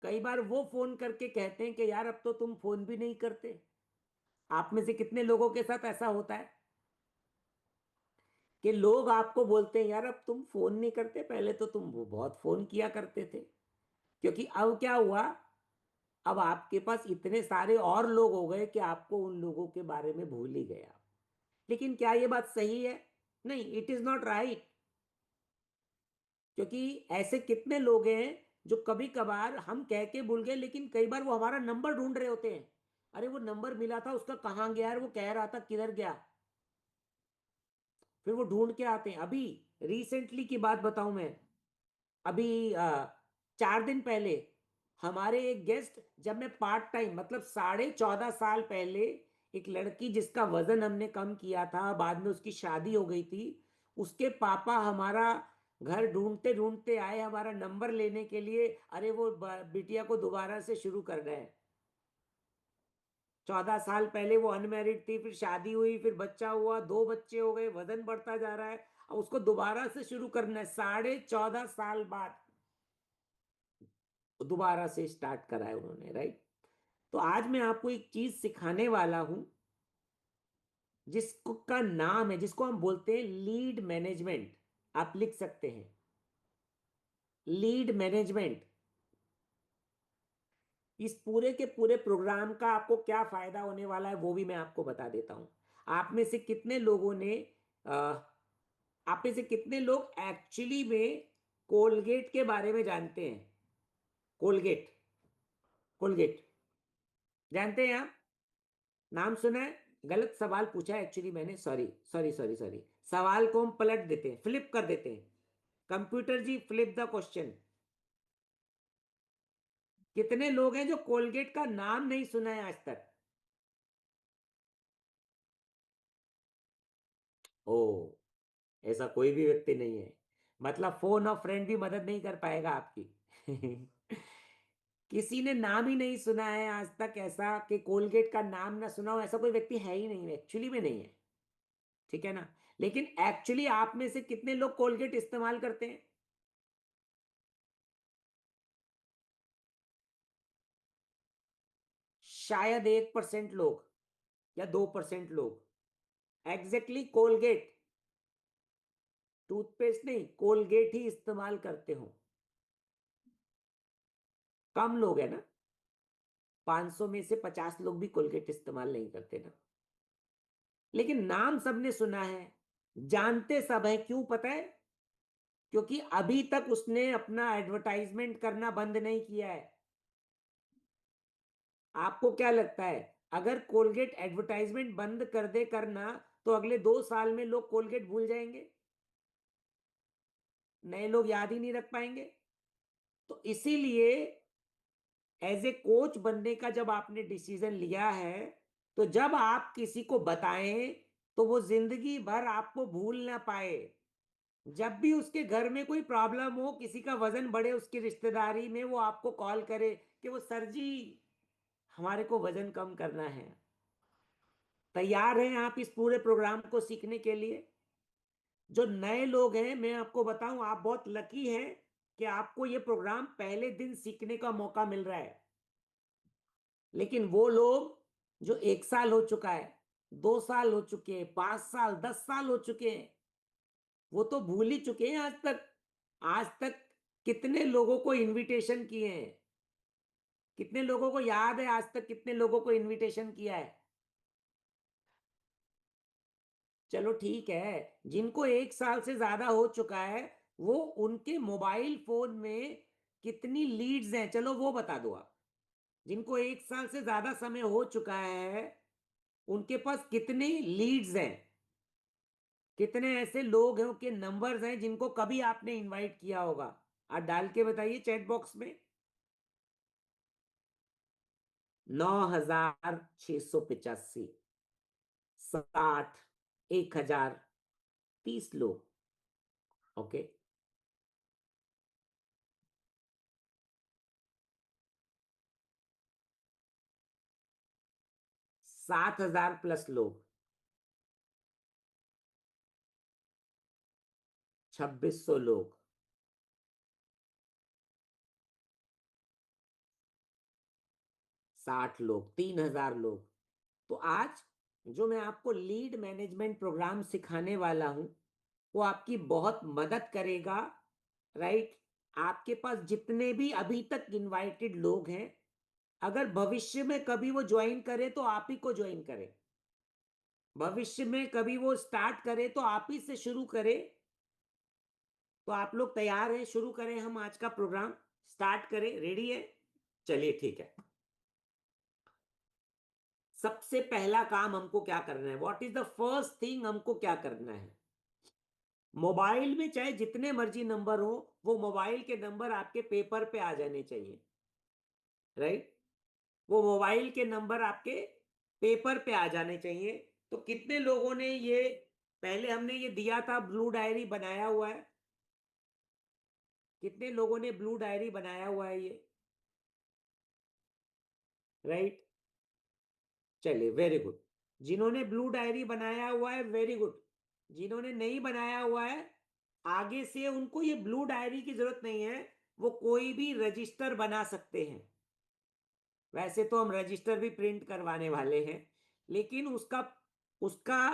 कई बार वो फोन करके कहते हैं कि यार अब तो तुम फोन भी नहीं करते। आप में से कितने लोगों के साथ ऐसा होता है कि लोग आपको बोलते हैं यार अब तुम फोन नहीं करते, पहले तो तुम वो बहुत फोन किया करते थे। क्योंकि अब क्या हुआ, अब आपके पास इतने सारे और लोग हो गए कि आपको उन लोगों के बारे में भूल ही गया। लेकिन क्या ये बात सही है? नहीं, इट इज नॉट राइट। क्योंकि ऐसे कितने लोग हैं जो कभी कभार हम कह के भूल गए, लेकिन कई बार वो हमारा नंबर ढूंढ रहे होते हैं। अरे वो नंबर मिला था, उसका कहाँ गया है, वो कह रहा था किधर गया। फिर वो ढूंढ के आते हैं। अभी रिसेंटली की बात बताऊं मैं, अभी 4 दिन पहले हमारे एक गेस्ट, जब मैं पार्ट टाइम मतलब 14.5 साल पहले, एक लड़की जिसका वजन हमने कम किया था, बाद में उसकी शादी हो गई थी, उसके पापा हमारा घर ढूंढते ढूंढते आए हमारा नंबर लेने के लिए। अरे वो बिटिया को दोबारा से शुरू कर रहे हैं। 14 साल पहले वो अनमैरिड थी, फिर शादी हुई, फिर बच्चा हुआ, 2 बच्चे हो गए, वजन बढ़ता जा रहा है। अब उसको दोबारा से शुरू करना है 14.5 साल बाद। दोबारा से स्टार्ट करा है उन्होंने, राइट। तो आज मैं आपको एक चीज सिखाने वाला हूं जिसको का नाम है, जिसको हम बोलते हैं लीड मैनेजमेंट। आप लिख सकते हैं, लीड मैनेजमेंट। इस पूरे के पूरे प्रोग्राम का आपको क्या फायदा होने वाला है वो भी मैं आपको बता देता हूं। आप में से कितने लोगों ने अ, आप में से कितने लोग एक्चुअली में कोलगेट के बारे में जानते हैं? कोलगेट, कोलगेट जानते हैं आप? नाम सुना है? गलत सवाल पूछा है एक्चुअली मैंने, सॉरी सॉरी सॉरी सॉरी। सवाल को हम पलट देते हैं, फ्लिप कर देते हैं। कंप्यूटर जी, फ्लिप द क्वेश्चन। कितने लोग हैं जो कोलगेट का नाम नहीं सुना है आज तक? ओ, ऐसा कोई भी व्यक्ति नहीं है। मतलब फोन और फ्रेंड भी मदद नहीं कर पाएगा आपकी। किसी ने नाम ही नहीं सुना है आज तक, ऐसा कि कोलगेट का नाम ना सुना हो, ऐसा कोई व्यक्ति है ही नहीं, एक्चुअली में नहीं है। ठीक है ना? लेकिन एक्चुअली आप में से कितने लोग कोलगेट इस्तेमाल करते हैं? शायद 1% लोग या 2% लोग। एग्जैक्टली कोलगेट, टूथपेस्ट नहीं, कोलगेट ही इस्तेमाल करते हो। कम लोग है ना, 500 में से 50 लोग भी कोलगेट इस्तेमाल नहीं करते ना। लेकिन नाम सबने सुना है, जानते सब है। क्यों पता है? क्योंकि अभी तक उसने अपना एडवर्टाइजमेंट करना बंद नहीं किया है। आपको क्या लगता है, अगर कोलगेट एडवर्टाइजमेंट बंद कर दे करना, तो अगले 2 साल में लोग कोलगेट भूल जाएंगे? नए लोग याद ही नहीं रख पाएंगे। तो इसीलिए एज ए कोच बनने का जब आपने डिसीजन लिया है, तो जब आप किसी को बताएं तो वो जिंदगी भर आपको भूल ना पाए। जब भी उसके घर में कोई प्रॉब्लम हो, किसी का वजन बढ़े उसकी रिश्तेदारी में, वो आपको कॉल करे कि वो सर जी हमारे को वजन कम करना है। तैयार हैं आप इस पूरे प्रोग्राम को सीखने के लिए? जो नए लोग हैं, मैं आपको बताऊं, आप बहुत लकी हैं कि आपको ये प्रोग्राम पहले दिन सीखने का मौका मिल रहा है। लेकिन वो लोग जो 1 साल हो चुका है, 2 साल हो चुके हैं, 5 साल 10 साल हो चुके हैं, वो तो भूल ही चुके हैं आज तक। आज तक कितने लोगों को इनविटेशन किए हैं? कितने लोगों को याद है आज तक कितने लोगों को इनविटेशन किया है? चलो ठीक है, जिनको 1 साल से ज्यादा हो चुका है, वो उनके मोबाइल फोन में कितनी लीड्स हैं, चलो वो बता दो आप। जिनको 1 साल से ज्यादा समय हो चुका है, उनके पास कितने लीड्स हैं? कितने ऐसे लोग हैं, उनके नंबर्स हैं जिनको कभी आपने इनवाइट किया होगा? आप डाल के बताइए चैट बॉक्स में। 9,685, 60, 1,030 लोग। ओके, 7,000 प्लस लोग। 2,600 लोग। 60 लोग, 3,000 लोग। तो आज जो मैं आपको लीड मैनेजमेंट प्रोग्राम सिखाने वाला हूं वो आपकी बहुत मदद करेगा। राइट। आपके पास जितने भी अभी तक इनवाइटेड लोग हैं, अगर भविष्य में कभी वो ज्वाइन करे तो आप ही को ज्वाइन करे। भविष्य में कभी वो स्टार्ट करे तो आप ही से शुरू करे। तो आप लोग तैयार हैं? शुरू करें हम आज का प्रोग्राम, स्टार्ट करें, रेडी है? चलिए ठीक है। सबसे पहला काम हमको क्या करना है? What is the first thing हमको क्या करना है? मोबाइल में चाहे जितने मर्जी नंबर हो, वो मोबाइल के नंबर आपके पेपर पे आ जाने चाहिए। राइट। वो मोबाइल के नंबर आपके पेपर पे आ जाने चाहिए। तो कितने लोगों ने ये, पहले हमने ये दिया था ब्लू डायरी बनाया हुआ है? कितने लोगों ने ब्लू डायरी बनाया हुआ है ये? राइट। चलिए, वेरी गुड। जिन्होंने ब्लू डायरी बनाया हुआ है, वेरी गुड। जिन्होंने नहीं बनाया हुआ है, आगे से उनको ये ब्लू डायरी की जरूरत नहीं है। वो कोई भी रजिस्टर बना सकते हैं। वैसे तो हम रजिस्टर भी प्रिंट करवाने वाले हैं, लेकिन उसका उसका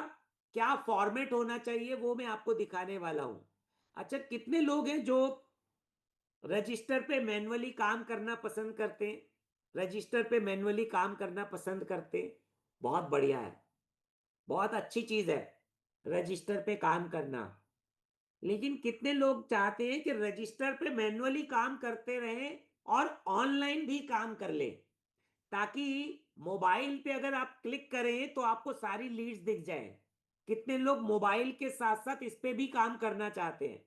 क्या फॉर्मेट होना चाहिए वो मैं आपको दिखाने वाला हूं। अच्छा, कितने लोग हैं जो रजिस्टर पे मैन्युअली काम करना पसंद करते हैं? रजिस्टर पे मैन्युअली काम करना पसंद करते हैं? बहुत बढ़िया है, बहुत अच्छी चीज है रजिस्टर पे काम करना। लेकिन कितने लोग चाहते हैं कि रजिस्टर पे मैन्युअली काम करते रहें और ऑनलाइन भी काम कर ले, ताकि मोबाइल पे अगर आप क्लिक करें तो आपको सारी लीड्स दिख जाए? कितने लोग मोबाइल के साथ साथ इस पे भी काम करना चाहते हैं?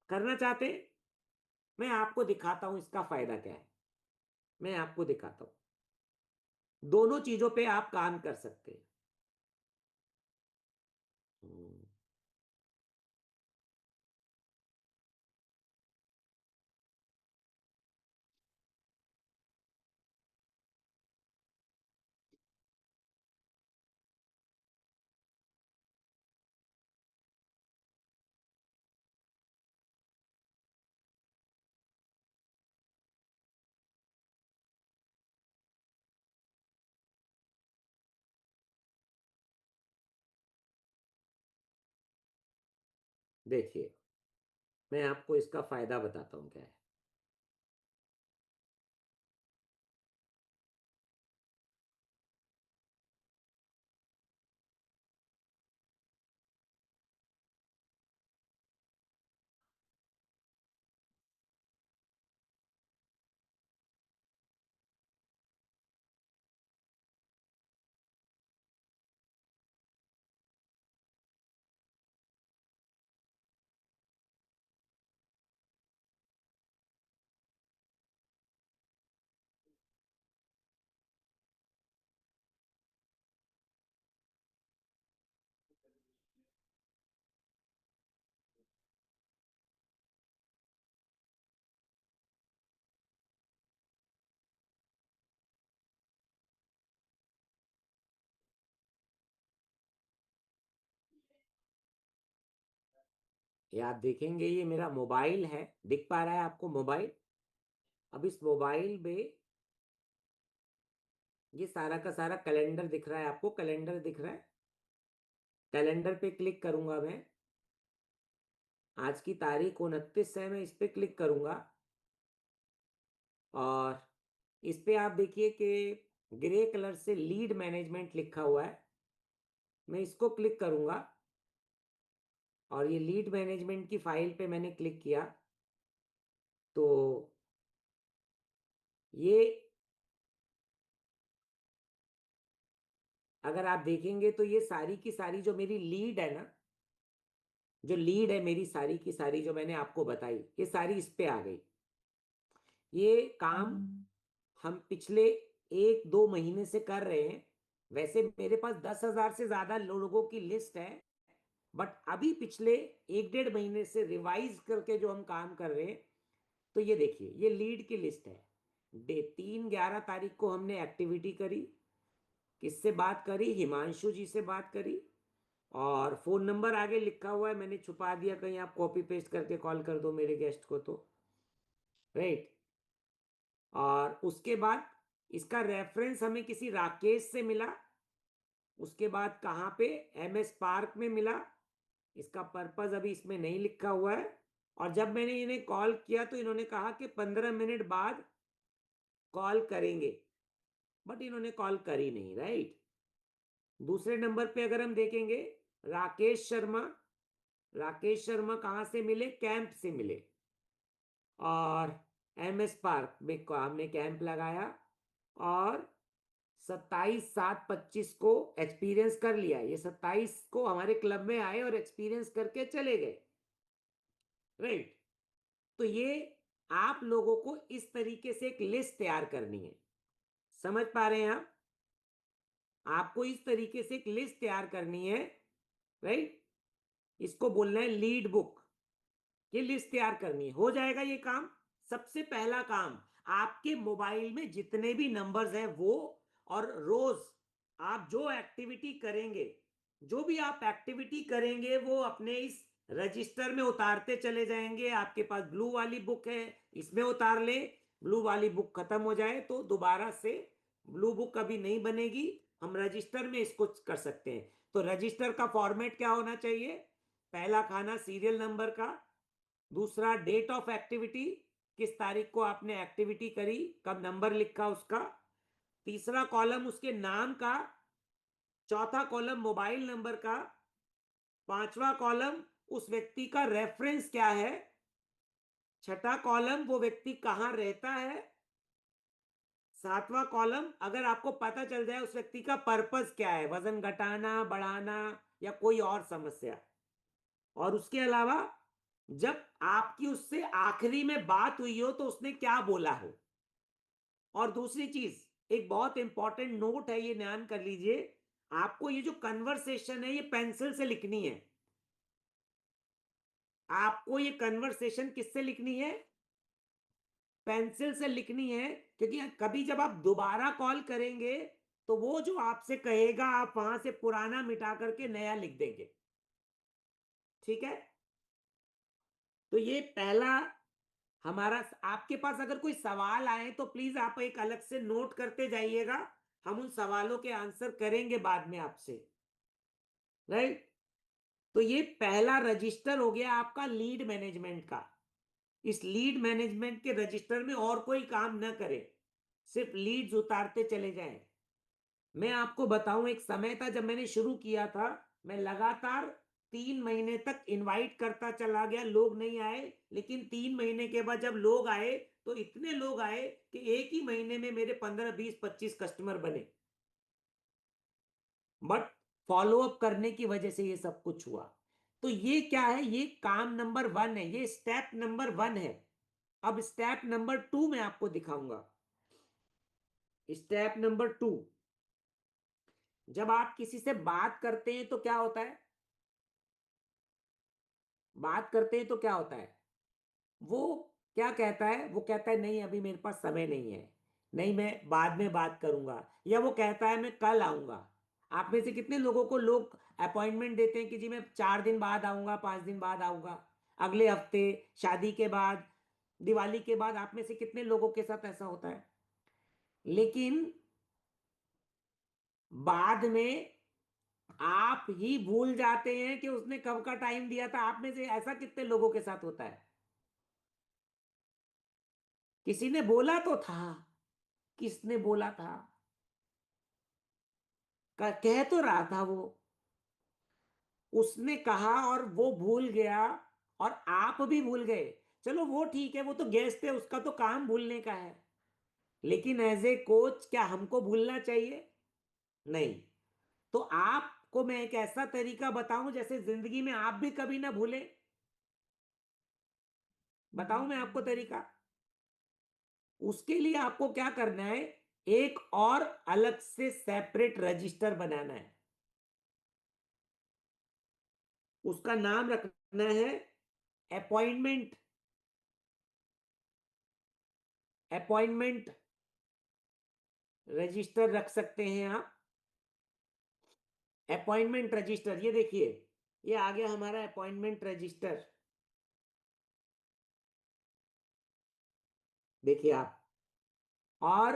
करना चाहते हैं? मैं आपको दिखाता हूं इसका फायदा क्या है। मैं आपको दिखाता हूं, दोनों चीजों पे आप काम कर सकते हैं। हम्म, देखिए, मैं आपको इसका फायदा बताता हूं क्या है। ये आप देखेंगे, ये मेरा मोबाइल है, दिख पा रहा है आपको मोबाइल? अब इस मोबाइल में ये सारा का सारा कैलेंडर दिख रहा है आपको? कैलेंडर दिख रहा है? कैलेंडर पे क्लिक करूंगा मैं। आज की तारीख 29 है, मैं इस पे क्लिक करूंगा और इस पे आप देखिए कि ग्रे कलर से लीड मैनेजमेंट लिखा हुआ है। मैं इसको क्लिक करूंगा और ये लीड मैनेजमेंट की फाइल पे मैंने क्लिक किया तो ये, अगर आप देखेंगे तो ये सारी की सारी जो मेरी लीड है ना, जो लीड है मेरी सारी की सारी जो मैंने आपको बताई, ये सारी इस पे आ गई। ये काम हम पिछले 1-2 महीने से कर रहे हैं। वैसे मेरे पास 10,000 से ज्यादा लोगों की लिस्ट है, बट अभी पिछले 1-1.5 महीने से रिवाइज करके जो हम काम कर रहे हैं, तो ये देखिए, ये लीड की लिस्ट है। डे 3/11 को हमने एक्टिविटी करी। किससे बात करी? हिमांशु जी से बात करी। और फोन नंबर आगे लिखा हुआ है, मैंने छुपा दिया, कहीं आप कॉपी पेस्ट करके कॉल कर दो मेरे गेस्ट को तो। राइट। और उसके बाद इसका रेफरेंस हमें किसी राकेश से मिला, उसके बाद कहाँ पे, MS पार्क में मिला। इसका पर्पस अभी इसमें नहीं लिखा हुआ है। और जब मैंने इन्हें कॉल किया तो इन्होंने कहा कि 15 मिनट बाद कॉल करेंगे, बट इन्होंने कॉल करी नहीं, राइट। दूसरे नंबर पे अगर हम देखेंगे, राकेश शर्मा, राकेश शर्मा कहाँ से मिले, कैंप से मिले। और MS पार्क में हमने कैंप लगाया और 27/7/25 को एक्सपीरियंस कर लिया। ये 27 को हमारे क्लब में आए और एक्सपीरियंस करके चले गए, राइट। तो ये आप लोगों को इस तरीके से एक लिस्ट तैयार करनी है, समझ पा रहे हैं आप? आपको इस तरीके से एक लिस्ट तैयार करनी है, राइट। इसको बोलना है लीड बुक। ये लिस्ट तैयार करनी है, हो जाएगा ये काम। सबसे पहला काम, आपके मोबाइल में जितने भी नंबर्स हैं वो, और रोज आप जो एक्टिविटी करेंगे, जो भी आप एक्टिविटी करेंगे वो अपने इस रजिस्टर में उतारते चले जाएंगे। आपके पास ब्लू वाली बुक है, इसमें उतार ले। ब्लू वाली बुक खत्म हो जाए तो दोबारा से ब्लू बुक कभी नहीं बनेगी, हम रजिस्टर में इसको कर सकते हैं। तो रजिस्टर का फॉर्मेट क्या होना चाहिए, पहला खाना सीरियल नंबर का, दूसरा डेट ऑफ एक्टिविटी, किस तारीख को आपने एक्टिविटी करी, कब नंबर लिखा उसका, तीसरा कॉलम उसके नाम का, चौथा कॉलम मोबाइल नंबर का, पांचवा कॉलम उस व्यक्ति का रेफरेंस क्या है, छठा कॉलम वो व्यक्ति कहां रहता है, सातवां कॉलम अगर आपको पता चल जाए उस व्यक्ति का पर्पस क्या है, वजन घटाना, बढ़ाना या कोई और समस्या। और उसके अलावा जब आपकी उससे आखिरी में बात हुई हो तो उसने क्या बोला हो। और दूसरी चीज, एक बहुत इंपॉर्टेंट नोट है, ये ध्यान कर लीजिए, आपको ये जो कन्वर्सेशन है ये पेंसिल से लिखनी है। आपको ये कन्वर्सेशन किससे लिखनी है, पेंसिल से लिखनी है। क्योंकि कभी जब आप दोबारा कॉल करेंगे तो वो जो आपसे कहेगा आप वहां से पुराना मिटा करके नया लिख देंगे, ठीक है। तो ये पहला हमारा, आपके पास अगर कोई सवाल आए तो प्लीज आप एक अलग से नोट करते जाइएगा, हम उन सवालों के आंसर करेंगे बाद में आपसे, राइट। तो ये पहला रजिस्टर हो गया आपका लीड मैनेजमेंट का। इस लीड मैनेजमेंट के रजिस्टर में और कोई काम न करे, सिर्फ लीड्स उतारते चले जाएं। मैं आपको बताऊं, एक समय था जब मैंने शुरू किया था, मैं लगातार 3 महीने तक इनवाइट करता चला गया, लोग नहीं आए। लेकिन 3 महीने के बाद जब लोग आए तो इतने लोग आए कि एक ही महीने में मेरे 15, 20, 25 कस्टमर बने। बट फॉलोअप करने की वजह से ये सब कुछ हुआ। तो ये क्या है, ये काम नंबर 1 है, ये स्टेप नंबर 1 है। अब स्टेप नंबर 2 मैं आपको दिखाऊंगा। स्टेप नंबर 2, जब आप किसी से बात करते हैं तो क्या होता है, बात करते हैं तो क्या होता है, वो क्या कहता है, वो कहता है नहीं अभी मेरे पास समय नहीं है, नहीं मैं बाद में बात करूंगा, या वो कहता है मैं कल आऊंगा। आप में से कितने लोगों को लोग अपॉइंटमेंट देते हैं कि जी मैं 4 दिन बाद आऊंगा, 5 दिन बाद आऊंगा, अगले हफ्ते, शादी के बाद, दिवाली के बाद, आप में से कितने लोगों के साथ ऐसा होता है। लेकिन बाद में आप ही भूल जाते हैं कि उसने कब का टाइम दिया था। आप में से ऐसा कितने लोगों के साथ होता है, किसी ने बोला तो था, किसने बोला था, कह तो रहा था वो, उसने कहा और वो भूल गया और आप भी भूल गए। चलो वो ठीक है, वो तो गेस्ट है, उसका तो काम भूलने का है। लेकिन एज ए कोच क्या हमको भूलना चाहिए, नहीं। तो आपको मैं एक ऐसा तरीका बताऊं जैसे जिंदगी में आप भी कभी ना भूले। बताऊं मैं आपको तरीका, उसके लिए आपको क्या करना है, एक और अलग से सेपरेट रजिस्टर बनाना है। उसका नाम रखना है अपॉइंटमेंट, अपॉइंटमेंट रजिस्टर रख सकते हैं आप। अपॉइंटमेंट रजिस्टर, ये देखिए, ये आ गया हमारा अपॉइंटमेंट रजिस्टर। देखिए आप, और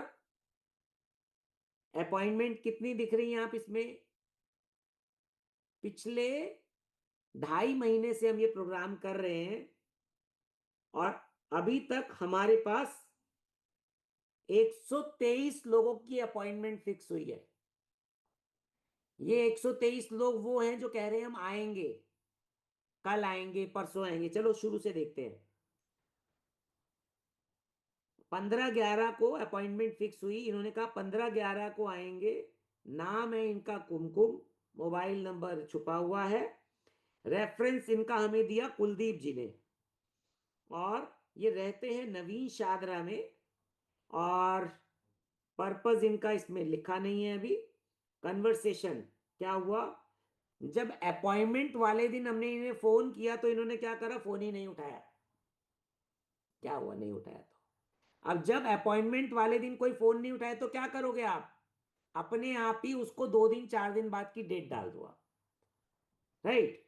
अपॉइंटमेंट कितनी दिख रही है आप इसमें? पिछले 2.5 महीने से हम ये प्रोग्राम कर रहे हैं और अभी तक हमारे पास 123 लोगों की अपॉइंटमेंट फिक्स हुई है। ये 123 लोग वो हैं जो कह रहे हैं हम आएंगे, कल आएंगे, परसों आएंगे। चलो शुरू से देखते हैं। 15/11 को अपॉइंटमेंट फिक्स हुई, इन्होंने कहा 15/11 को आएंगे। नाम है इनका कुमकुम, मोबाइल नंबर छुपा हुआ है, रेफरेंस इनका हमें दिया कुलदीप जी ने, और ये रहते हैं नवीन शादरा में, और पर्पस इनका इसमें लिखा नहीं है अभी। कन्वर्सेशन क्या हुआ, जब अपॉइंटमेंट वाले दिन हमने इन्हें फोन किया तो इन्होंने क्या करा, फोन ही नहीं उठाया। क्या हुआ, नहीं उठाया तो? अब जब अपॉइंटमेंट वाले दिन कोई फोन नहीं उठाए तो क्या करोगे आप? अपने आप ही उसको 2 दिन 4 दिन बाद की डेट डाल दो आप, राइट।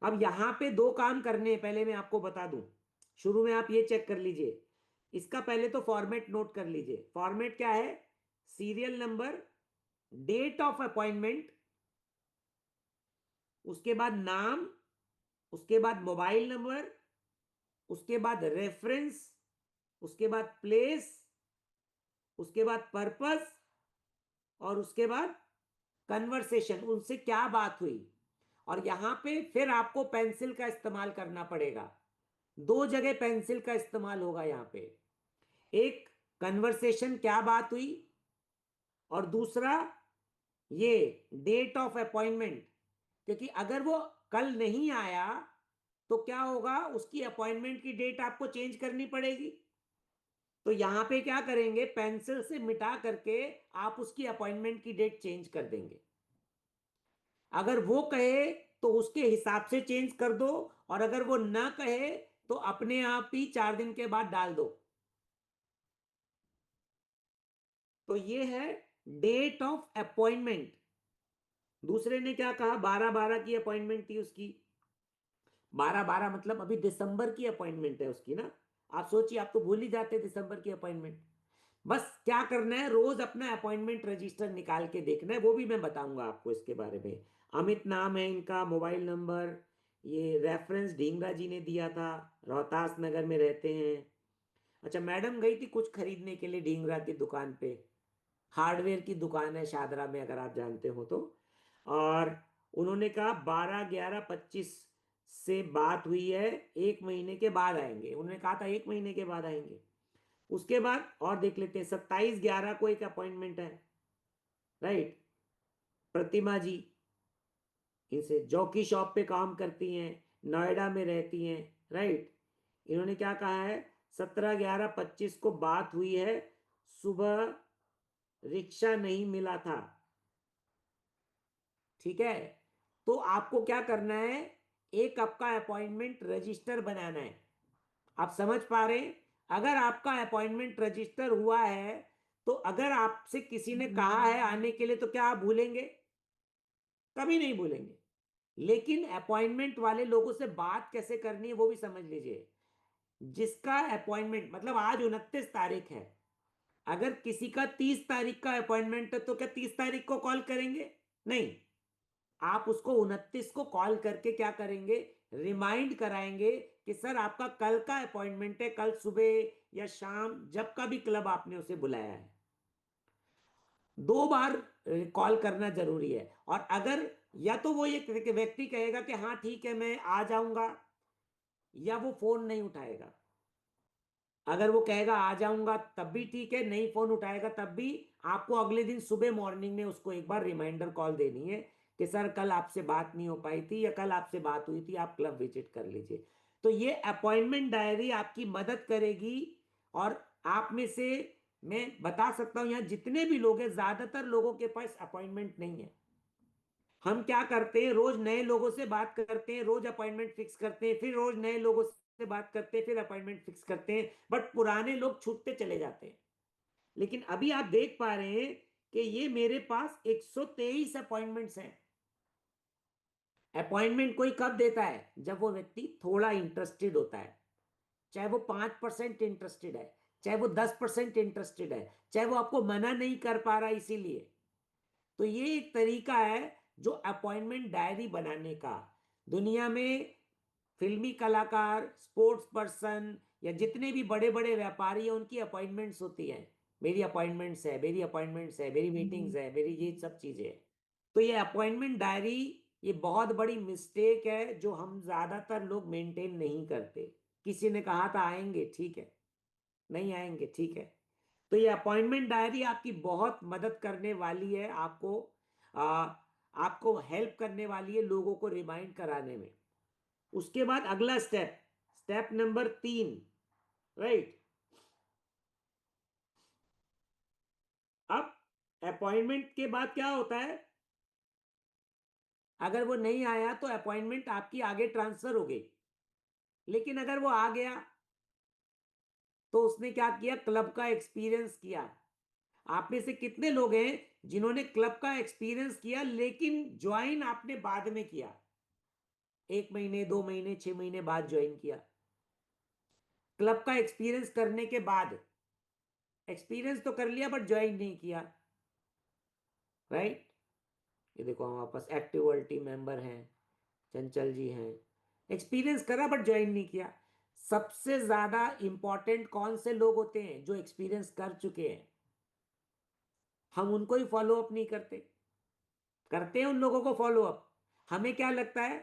अब यहां पे 2 काम करने हैं, पहले मैं आपको बता दूं। शुरू में आप ये चेक कर लीजिए, इसका पहले तो फॉर्मेट नोट कर लीजिए। फॉर्मेट क्या है? Serial number, date of appointment, उसके बाद नाम, उसके बाद मोबाइल नंबर, उसके बाद रेफरेंस, उसके बाद प्लेस, उसके बाद पर्पस, और उसके बाद कन्वर्सेशन, उनसे क्या बात हुई। और यहां पे फिर आपको पेंसिल का इस्तेमाल करना पड़ेगा। 2 जगह पेंसिल का इस्तेमाल होगा यहां पे। एक, कन्वर्सेशन क्या बात हुई, और दूसरा ये डेट ऑफ अपॉइंटमेंट, क्योंकि अगर वो कल नहीं आया तो क्या होगा, उसकी अपॉइंटमेंट की डेट आपको चेंज करनी पड़ेगी। तो यहां पे क्या करेंगे, पेंसिल से मिटा करके आप उसकी अपॉइंटमेंट की डेट चेंज कर देंगे। अगर वो कहे तो उसके हिसाब से चेंज कर दो, और अगर वो ना कहे तो अपने आप ही 4 दिन के बाद डाल दो। तो ये है डेट ऑफ अपॉइंटमेंट। दूसरे ने क्या कहा, 12/12 की अपॉइंटमेंट थी उसकी। 12/12 मतलब अभी दिसंबर की अपॉइंटमेंट है उसकी ना। आप सोचिए, आप तो भूल ही जाते दिसंबर की अपॉइंटमेंट। बस क्या करना है, रोज अपना अपॉइंटमेंट रजिस्टर निकाल के देखना है, वो भी मैं बताऊंगा आपको इसके बारे में। अमित नाम है इनका, मोबाइल नंबर, ये रेफरेंस ढींगरा जी ने दिया था, रोहतास नगर में रहते हैं। अच्छा, मैडम गई थी कुछ खरीदने के लिए ढींगरा की दुकान पे, हार्डवेयर की दुकान है शादरा में, अगर आप जानते हो तो। और उन्होंने कहा 12/11/25 से बात हुई है, 1 महीने के बाद आएंगे। उन्होंने कहा था 1 महीने के बाद आएंगे। उसके बाद और देख लेते हैं, 27/11 को एक अपॉइंटमेंट है, राइट। प्रतिमा जी, इनसे जॉकी शॉप पे काम करती हैं, नोएडा में रहती हैं, राइट। इन्होंने क्या कहा है, 17/11/25 को बात हुई है, सुबह रिक्शा नहीं मिला था। ठीक है, तो आपको क्या करना है, एक आपका अपॉइंटमेंट रजिस्टर बनाना है। आप समझ पा रहे हैं? अगर आपका अपॉइंटमेंट रजिस्टर हुआ है तो अगर आपसे किसी ने कहा है आने के लिए तो क्या आप भूलेंगे? कभी नहीं भूलेंगे। लेकिन अपॉइंटमेंट वाले लोगों से बात कैसे करनी है वो भी समझ लीजिए। जिसका अपॉइंटमेंट, मतलब आज 29 तारीख है, अगर किसी का 30 तारीख का अपॉइंटमेंट है तो क्या 30 तारीख को कॉल करेंगे? नहीं, आप उसको 29 को कॉल करके क्या करेंगे, रिमाइंड कराएंगे कि सर आपका कल का अपॉइंटमेंट है, कल सुबह या शाम, जब का भी क्लब आपने उसे बुलाया है। 2 बार कॉल करना जरूरी है। और अगर या तो वो ये व्यक्ति कहेगा कि हाँ ठीक है मैं आ जाऊंगा, या वो फोन नहीं उठाएगा। अगर वो कहेगा आ जाऊंगा तब भी ठीक है, नहीं फोन उठाएगा तब भी आपको अगले दिन सुबह मॉर्निंग में उसको एक बार रिमाइंडर कॉल देनी है कि सर कल आपसे बात नहीं हो पाई थी, या कल आपसे बात हुई थी, आप क्लब विजिट कर लीजिए। तो ये अपॉइंटमेंट डायरी आपकी मदद करेगी। और आप में से मैं बता सकता हूं, यहां जितने भी लोग हैं ज्यादातर लोगों के पास अपॉइंटमेंट नहीं है। हम क्या करते हैं, रोज नए लोगों से बात करते हैं, रोज अपॉइंटमेंट फिक्स करते हैं, फिर रोज नए लोगों से बात करते हैं, फिर अपॉइंटमेंट फिक्स करते हैं, बट पुराने लोग छूटते चले जाते हैं। लेकिन अभी आप देख पा रहे हैं कि ये मेरे पास 123 अपॉइंटमेंट्स हैं। अपॉइंटमेंट कोई कब देता है, जब वो व्यक्ति थोड़ा इंटरेस्टेड होता है, चाहे वो 5% इंटरेस्टेड है। चाहे वो 10% इंटरेस्टेड है, चाहे वो आपको मना नहीं कर पा रहा इसीलिए। तो ये एक तरीका है जो अपॉइंटमेंट डायरी बनाने का। दुनिया में फिल्मी कलाकार, स्पोर्ट्स पर्सन या जितने भी बड़े बड़े व्यापारी हैं उनकी अपॉइंटमेंट्स होती हैं। मेरी अपॉइंटमेंट्स है, मेरी अपॉइंटमेंट्स है, मेरी मीटिंग्स है, मेरी ये सब चीजें हैं। तो ये अपॉइंटमेंट डायरी, ये बहुत बड़ी मिस्टेक है जो हम ज्यादातर लोग मेंटेन नहीं करते। किसी ने कहा था आएंगे, ठीक है, नहीं आएंगे, ठीक है। तो ये अपॉइंटमेंट डायरी आपकी बहुत मदद करने वाली है, आपको हेल्प करने वाली है लोगों को रिमाइंड कराने में। उसके बाद अगला स्टेप, स्टेप नंबर 3, राइट। अब अपॉइंटमेंट के बाद क्या होता है, अगर वो नहीं आया तो अपॉइंटमेंट आपकी आगे ट्रांसफर हो गई। लेकिन अगर वो आ गया तो उसने क्या किया, क्लब का एक्सपीरियंस किया। आप में से कितने लोग हैं जिन्होंने क्लब का एक्सपीरियंस किया लेकिन ज्वाइन आपने बाद में किया, 1 महीने, 2 महीने, 6 महीने बाद ज्वाइन किया। क्लब का एक्सपीरियंस करने के बाद, एक्सपीरियंस तो कर लिया बट ज्वाइन नहीं किया, राइट। ये देखो हमारे पास एक्टिव वर्ल्ड टीम मेंबर हैं, चंचल जी हैं। एक्सपीरियंस करा बट ज्वाइन नहीं किया। सबसे ज्यादा इंपॉर्टेंट कौन से लोग होते हैं, जो एक्सपीरियंस कर चुके हैं। हम उनको ही फॉलो अप नहीं करते, करते हैं उन लोगों को फॉलो अप। हमें क्या लगता है,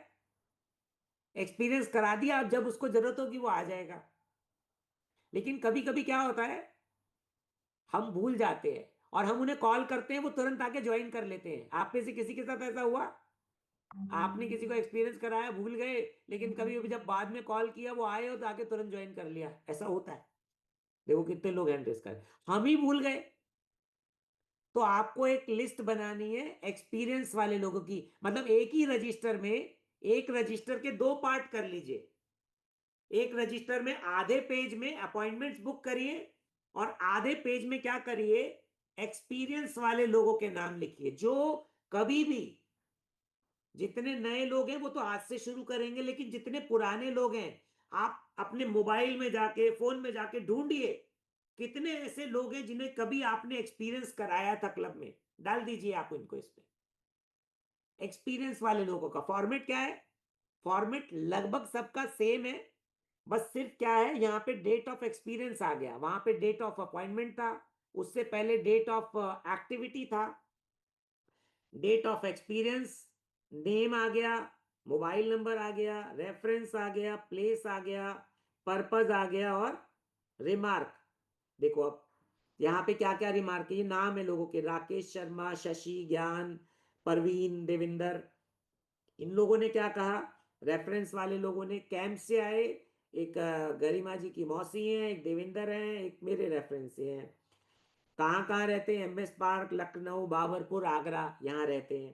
एक्सपीरियंस करा दिया, अब जब उसको जरूरत होगी वो आ जाएगा। लेकिन कभी कभी क्या होता है, हम भूल जाते हैं और हम उन्हें कॉल करते हैं, वो तुरंत आके ज्वाइन कर लेते हैं। आप में से किसी के साथ ऐसा हुआ, आपने किसी को एक्सपीरियंस कराया, भूल गए, लेकिन कभी कभी जब बाद में कॉल किया वो आए हो तो आके तुरंत ज्वाइन कर लिया, ऐसा होता है। देखो कितने लोग हैं रिस्क कर, हम ही भूल गए। तो आपको एक लिस्ट बनानी है एक्सपीरियंस वाले लोगों की, मतलब एक ही रजिस्टर में, एक रजिस्टर के 2 पार्ट कर लीजिए। एक रजिस्टर में आधे पेज में अपॉइंटमेंट्स बुक करिए और आधे पेज में क्या करिए, एक्सपीरियंस वाले लोगों के नाम लिखिए, जो कभी भी, जितने नए लोग हैं वो तो आज से शुरू करेंगे, लेकिन जितने पुराने लोग हैं, आप अपने मोबाइल में जाके, फोन में जाके ढूंढिए कितने ऐसे लोग हैं जिन्हें कभी आपने एक्सपीरियंस कराया था क्लब में, डाल दीजिए आप इनको इस पे। एक्सपीरियंस वाले लोगों का फॉर्मेट क्या है, फॉर्मेट लगभग सबका सेम है, बस सिर्फ क्या है, यहाँ पे डेट ऑफ एक्सपीरियंस आ गया, वहां पे डेट ऑफ अपॉइंटमेंट था, उससे पहले डेट ऑफ एक्टिविटी था, डेट ऑफ एक्सपीरियंस, नेम आ गया, मोबाइल नंबर आ गया, रेफरेंस आ गया, प्लेस आ गया, पर्पज आ गया और रिमार्क। देखो अब यहाँ पे क्या क्या रिमार्क है, ये नाम है लोगों के, राकेश शर्मा, शशि, ज्ञान, परवीन, देविंदर। इन लोगों ने क्या कहा, रेफरेंस वाले लोगों ने कैंप से आए, एक गरिमा जी की मौसी हैं, एक देविंदर हैं, एक मेरे रेफरेंस से हैं। कहाँ कहाँ रहते हैं, एमएस पार्क, लखनऊ, बाबरपुर, आगरा, यहाँ रहते हैं।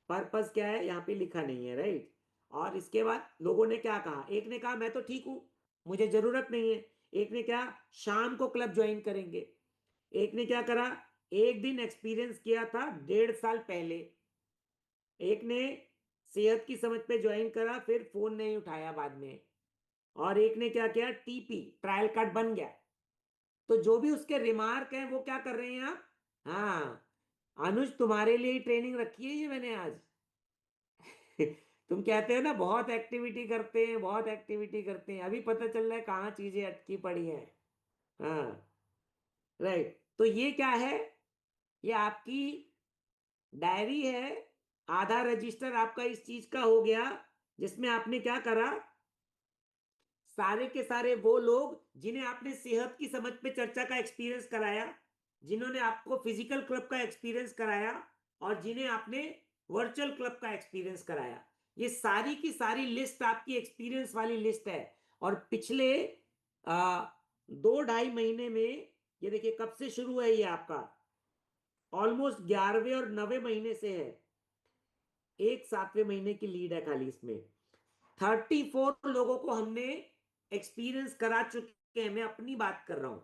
पर्पस क्या है यहाँ पे लिखा नहीं है, राइट। और इसके बाद लोगों ने क्या कहा, एक ने कहा मैं तो ठीक हूं, मुझे जरूरत नहीं है। एक ने क्या, शाम को क्लब ज्वाइन करेंगे। एक ने क्या करा, एक दिन एक्सपीरियंस किया था 1.5 साल पहले। एक ने सेहत की समझ पे ज्वाइन करा, फिर फोन नहीं उठाया बाद में। और एक ने क्या किया, टीपी, ट्रायल कार्ड बन गया। तो जो भी उसके रिमार्क हैं वो क्या कर रहे हैं आप, हाँ, अनुज तुम्हारे लिए ट्रेनिंग रखी है ये मैंने आज। तुम कहते हो ना बहुत एक्टिविटी करते हैं, बहुत एक्टिविटी करते हैं, अभी पता चल रहा है कहाँ चीजें अटकी पड़ी हैं। हाँ, राइट। तो ये क्या है, ये आपकी डायरी है। आधा रजिस्टर आपका इस चीज का हो गया, जिसमें आपने क्या करा, सारे के सारे वो लोग जिन्हें आपने सेहत की समझ पे चर्चा का एक्सपीरियंस कराया, जिन्होंने आपको फिजिकल क्लब का एक्सपीरियंस कराया, और जिन्हें आपने वर्चुअल क्लब का एक्सपीरियंस कराया, ये सारी की सारी लिस्ट आपकी एक्सपीरियंस वाली लिस्ट है। और पिछले 2 ढाई महीने में, ये देखिए कब से शुरू है ये आपका, ऑलमोस्ट 11वें और 9वें महीने से है, एक 7वें महीने की लीड है खाली इसमें। 34 लोगों को हमने एक्सपीरियंस करा चुके हैं, मैं अपनी बात कर रहा हूं।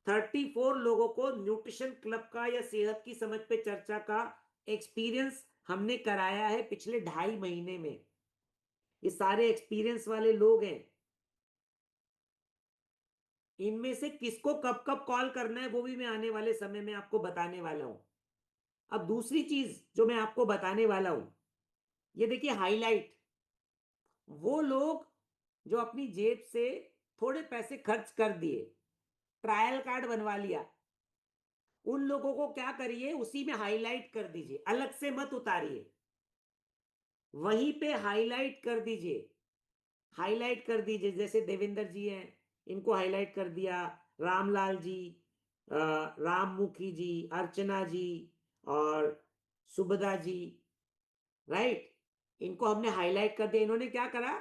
34 लोगों को न्यूट्रिशन क्लब का या सेहत की समझ पे चर्चा का एक्सपीरियंस हमने कराया है पिछले 2.5 महीने में। ये सारे एक्सपीरियंस वाले लोग हैं। इनमें से किसको कब कब कॉल करना है वो भी मैं आने वाले समय में आपको बताने वाला हूं। अब दूसरी चीज जो मैं आपको बताने वाला हूं, ये देखिए हाईलाइट। वो लोग जो अपनी जेब से थोड़े पैसे खर्च कर दिए, ट्रायल कार्ड बनवा लिया, उन लोगों को क्या करिए, उसी में हाईलाइट कर दीजिए, अलग से मत उतारिए, वहीं पे हाईलाइट कर दीजिए। हाईलाइट कर दीजिए, जैसे देवेंद्र जी हैं, इनको हाईलाइट कर दिया, रामलाल जी, राममुखी जी, अर्चना जी और सुभदा जी, राइट। इनको हमने हाईलाइट कर दिया, इन्होंने क्या करा,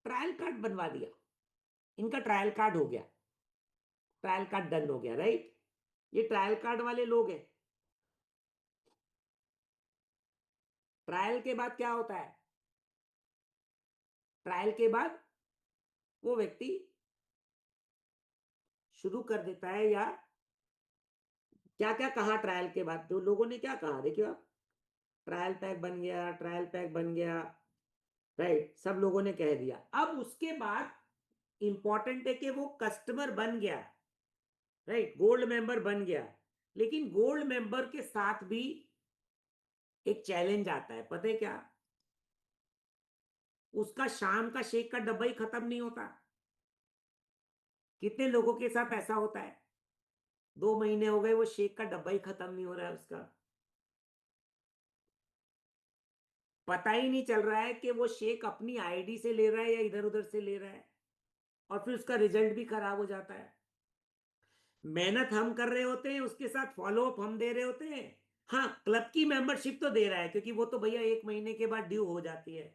ट्रायल कार्ड बनवा दिया, इनका ट्रायल कार्ड हो गया, ट्रायल कार्ड डन हो गया, राइट। ये ट्रायल कार्ड वाले लोग हैं। ट्रायल के बाद क्या होता है, ट्रायल के बाद वो व्यक्ति शुरू कर देता है, या क्या क्या कहा ट्रायल के बाद, तो लोगों ने क्या कहा देखियो आप, ट्रायल पैक बन गया, ट्रायल पैक बन गया, राइट, सब लोगों ने कह दिया। अब उसके बाद इंपॉर्टेंट है कि वो कस्टमर बन गया, राइट, गोल्ड मेंबर बन गया, लेकिन गोल्ड मेंबर के साथ भी एक चैलेंज आता है, पता है क्या, उसका शाम का शेक का डब्बा ही खत्म नहीं होता। कितने लोगों के साथ ऐसा होता है, 2 महीने हो गए वो शेक का डब्बा ही खत्म नहीं हो रहा है उसका, पता ही नहीं चल रहा है कि वो शेक अपनी आईडी से ले रहा है या इधर उधर से ले रहा है, और फिर उसका रिजल्ट भी खराब हो जाता है। मेहनत हम कर रहे होते हैं, उसके साथ फॉलो अप हम दे रहे होते हैं। हाँ, क्लब की मेंबरशिप तो दे रहा है, क्योंकि वो तो भैया 1 महीने के बाद ड्यू हो जाती है,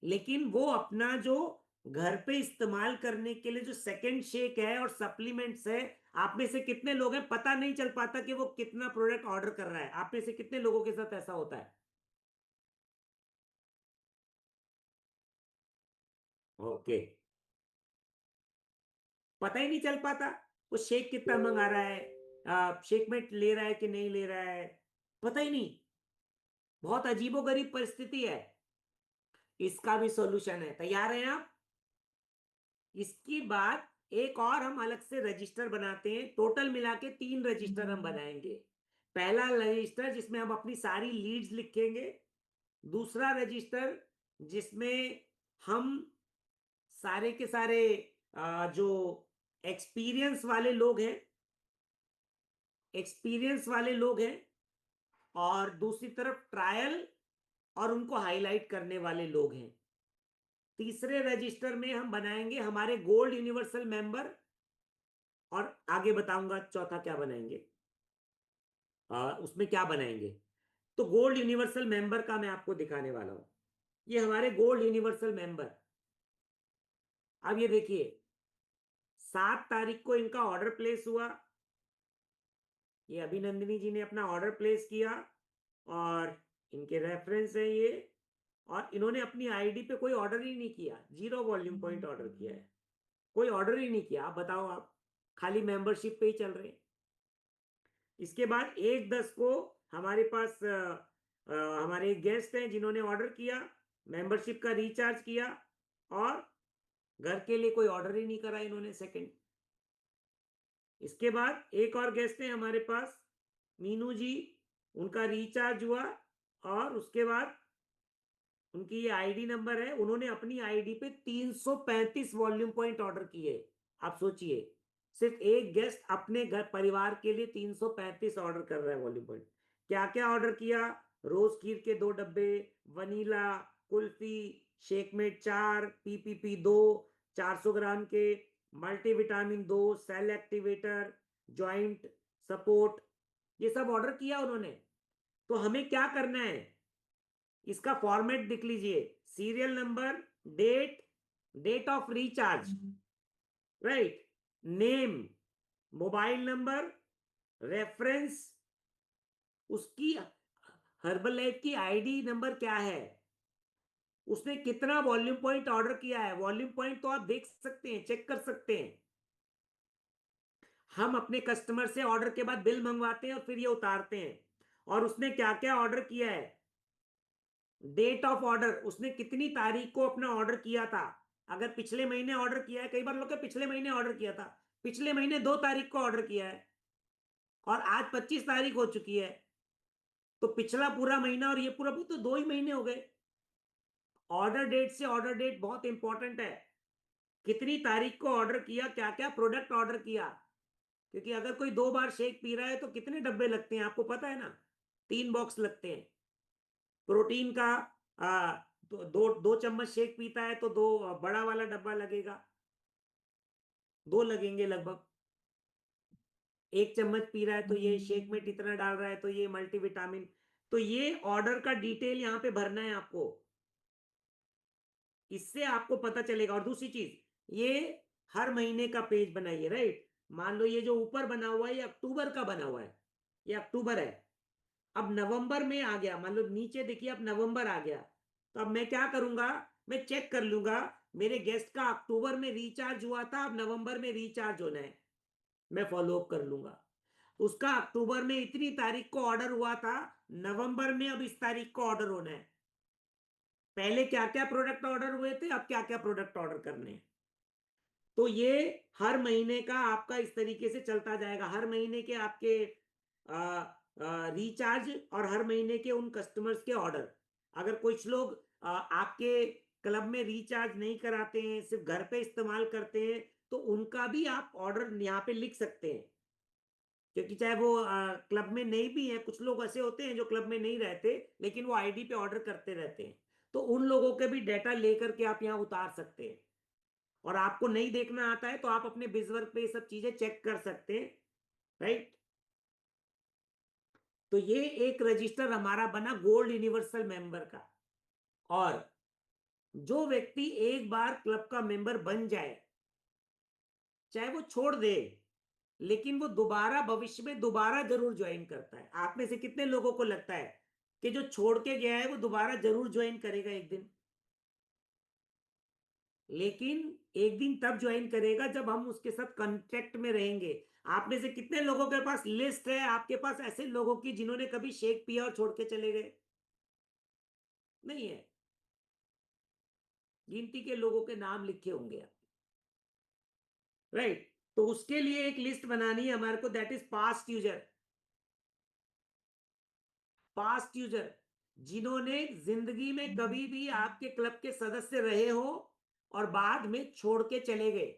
लेकिन वो अपना जो घर पे इस्तेमाल करने के लिए जो सेकंड शेक है और सप्लीमेंट्स है, आप में से कितने लोग हैं पता नहीं चल पाता कि वो कितना प्रोडक्ट ऑर्डर कर रहा है, आप में से कितने लोगों के साथ ऐसा होता है? ओके, पता ही नहीं चल पाता वो शेक कितना मंगा रहा है, शेक में ले रहा है कि नहीं ले रहा है, पता ही नहीं। बहुत अजीबोगरीब परिस्थिति है। इसका भी सॉल्यूशन है, तैयार हैं आप? इसकी बाद एक और हम अलग से रजिस्टर बनाते हैं, टोटल मिला के 3 रजिस्टर हम बनाएंगे। पहला रजिस्टर जिसमें हम अपनी सारी लीड्स लिखेंगे, दूसरा रजिस्टर जिसमें हम सारे के सारे जो एक्सपीरियंस वाले लोग हैं, एक्सपीरियंस वाले लोग हैं, और दूसरी तरफ ट्रायल और उनको हाईलाइट करने वाले लोग हैं। तीसरे रजिस्टर में हम बनाएंगे हमारे गोल्ड यूनिवर्सल मेंबर, और आगे बताऊंगा चौथा क्या बनाएंगे, उसमें क्या बनाएंगे। तो गोल्ड यूनिवर्सल मेंबर का मैं आपको दिखाने वाला हूं, ये हमारे गोल्ड यूनिवर्सल मेंबर। अब ये देखिए, 7 तारीख को इनका ऑर्डर प्लेस हुआ, ये अभिनंदिनी जी ने अपना ऑर्डर प्लेस किया, और इनके रेफरेंस है ये, और इन्होंने अपनी आईडी पे कोई ऑर्डर ही नहीं किया, 0 वॉल्यूम पॉइंट ऑर्डर किया है, कोई ऑर्डर ही नहीं किया। आप बताओ, आप खाली मेंबरशिप पे ही चल रहे हैं। इसके बाद 1/10 को हमारे पास हमारे एक गेस्ट हैं जिन्होंने ऑर्डर किया, मेंबरशिप का रिचार्ज किया, और घर के लिए कोई ऑर्डर ही नहीं करा इन्होंने सेकंड। इसके बाद एक और गेस्ट हैं हमारे पास, मीनू जी, उनका रिचार्ज हुआ, और उसके बाद उनकी ये आईडी नंबर है, उन्होंने अपनी आईडी पे 335 वॉल्यूम पॉइंट ऑर्डर किए। आप सोचिए, सिर्फ एक गेस्ट अपने घर परिवार के लिए 335 ऑर्डर कर रहा है वॉल्यूम पॉइंट। क्या क्या ऑर्डर किया, रोज खीर के 2 डब्बे, vanilla, kulfi, shakemate 4, PPP 2, 400 gram के, multivitamin 2, cell activator, joint support, ये सब ऑर्डर किया उन्होंने। तो हमें क्या करना है, इसका फॉर्मेट देख लीजिए, serial number, date, date of recharge, right, name, mobile number, reference, उसकी हर्बल लाइफ की आईडी नंबर क्या है, उसने कितना वॉल्यूम पॉइंट ऑर्डर किया है, वॉल्यूम पॉइंट तो आप देख सकते हैं, चेक कर सकते हैं। हम अपने कस्टमर से ऑर्डर के बाद बिल मंगवाते हैं और फिर ये उतारते हैं, और उसने क्या क्या ऑर्डर किया है, डेट ऑफ ऑर्डर, उसने कितनी तारीख को अपना ऑर्डर किया था, अगर पिछले महीने ऑर्डर किया है, कई बार लोग पिछले महीने ऑर्डर किया था, पिछले महीने 2 तारीख को ऑर्डर किया है और आज 25 तारीख हो चुकी है, तो पिछला पूरा महीना और ये पूरा तो 2 ही महीने हो गए। ऑर्डर डेट से ऑर्डर डेट बहुत इंपॉर्टेंट है, कितनी तारीख को ऑर्डर किया, क्या क्या प्रोडक्ट ऑर्डर किया। क्योंकि अगर कोई 2 बार शेक पी रहा है तो कितने डब्बे लगते हैं आपको पता है ना, 3 बॉक्स लगते हैं प्रोटीन का। तो 2 चम्मच शेक पीता है तो 2 बड़ा वाला डब्बा लगेगा, 2 लगेंगे लगभग। 1 चम्मच पी रहा है तो ये शेक में इतना डाल रहा है तो ये मल्टीविटामिन। तो ये ऑर्डर का डिटेल यहाँ पे भरना है आपको, इससे आपको पता चलेगा। और दूसरी चीज, ये हर महीने का पेज बनाइए, राइट। मान लो ये जो ऊपर बना हुआ है ये अक्टूबर का बना हुआ है, ये अक्टूबर है। अब नवंबर में आ गया, मान लो नीचे देखिए अब नवंबर आ गया, तो अब मैं क्या करूंगा, मैं चेक कर लूंगा मेरे गेस्ट का अक्टूबर में रिचार्ज हुआ था, अब नवंबर में रिचार्ज होना है, मैं फॉलो अप कर लूंगा। उसका अक्टूबर में इतनी तारीख को ऑर्डर हुआ था, नवंबर में अब इस तारीख को ऑर्डर होना है। पहले क्या क्या प्रोडक्ट ऑर्डर हुए थे, अब क्या क्या प्रोडक्ट ऑर्डर करने हैं। तो ये हर महीने का आपका इस तरीके से चलता जाएगा, हर महीने के आपके रिचार्ज और हर महीने के उन कस्टमर्स के ऑर्डर। अगर कुछ लोग आपके क्लब में रिचार्ज नहीं कराते हैं, सिर्फ घर पे इस्तेमाल करते हैं, तो उनका भी आप ऑर्डर यहाँ पे लिख सकते हैं। क्योंकि चाहे वो क्लब में नहीं भी है, कुछ लोग ऐसे होते हैं जो क्लब में नहीं रहते लेकिन वो आईडी पे ऑर्डर करते रहते हैं, तो उन लोगों के भी डेटा लेकर के आप यहाँ उतार सकते हैं। और आपको नहीं देखना आता है तो आप अपने बिजवर्क पे ये सब चीजें चेक कर सकते हैं, राइट। तो ये एक रजिस्टर हमारा बना गोल्ड यूनिवर्सल मेंबर का। और जो व्यक्ति एक बार क्लब का मेंबर बन जाए, चाहे वो छोड़ दे, लेकिन वो दोबारा भविष्य में दोबारा जरूर ज्वाइन करता है। आप में से कितने लोगों को लगता है कि जो छोड़ के गया है वो दोबारा जरूर ज्वाइन करेगा एक दिन? लेकिन एक दिन तब ज्वाइन करेगा जब हम उसके साथ कांटेक्ट में रहेंगे। आप में से कितने लोगों के पास लिस्ट है आपके पास ऐसे लोगों की जिन्होंने कभी शेक पिया और छोड़ के चले गए? नहीं है, गिनती के लोगों के नाम लिखे होंगे आप, राइट। तो उसके लिए एक लिस्ट बनानी है हमारे को, that is past user. Past user जिन्होंने जिंदगी में कभी भी आपके क्लब के सदस्य रहे हो और बाद में छोड़ के चले गए,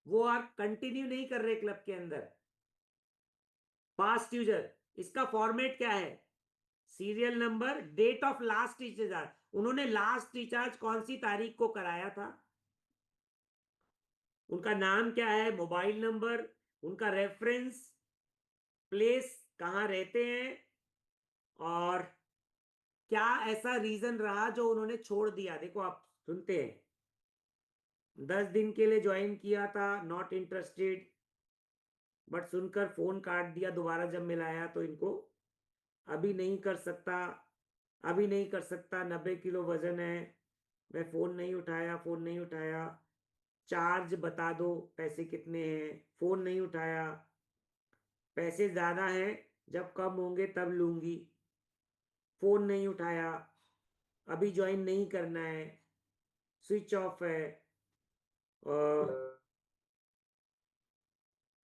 वो आप कंटिन्यू नहीं कर रहे क्लब के अंदर। पास्ट यूजर, इसका फॉर्मेट क्या है, serial number, date of last recharge, उन्होंने लास्ट रिचार्ज कौन सी तारीख को कराया था, उनका नाम क्या है, मोबाइल नंबर, उनका रेफरेंस, प्लेस कहाँ रहते हैं, और क्या ऐसा रीजन रहा जो उन्होंने छोड़ दिया। देखो आप सुनते हैं 10 दिन के लिए ज्वाइन किया था, नॉट इंटरेस्टेड, बट सुनकर फोन काट दिया, दोबारा जब मिलाया तो इनको अभी नहीं कर सकता, अभी नहीं कर सकता, 90 किलो वजन है, मैं फोन नहीं उठाया, फोन नहीं उठाया, चार्ज बता दो पैसे कितने हैं, फोन नहीं उठाया, पैसे ज्यादा हैं, जब कम होंगे तब लूंगी, फोन नहीं उठाया, अभी ज्वाइन नहीं करना है, स्विच ऑफ है, और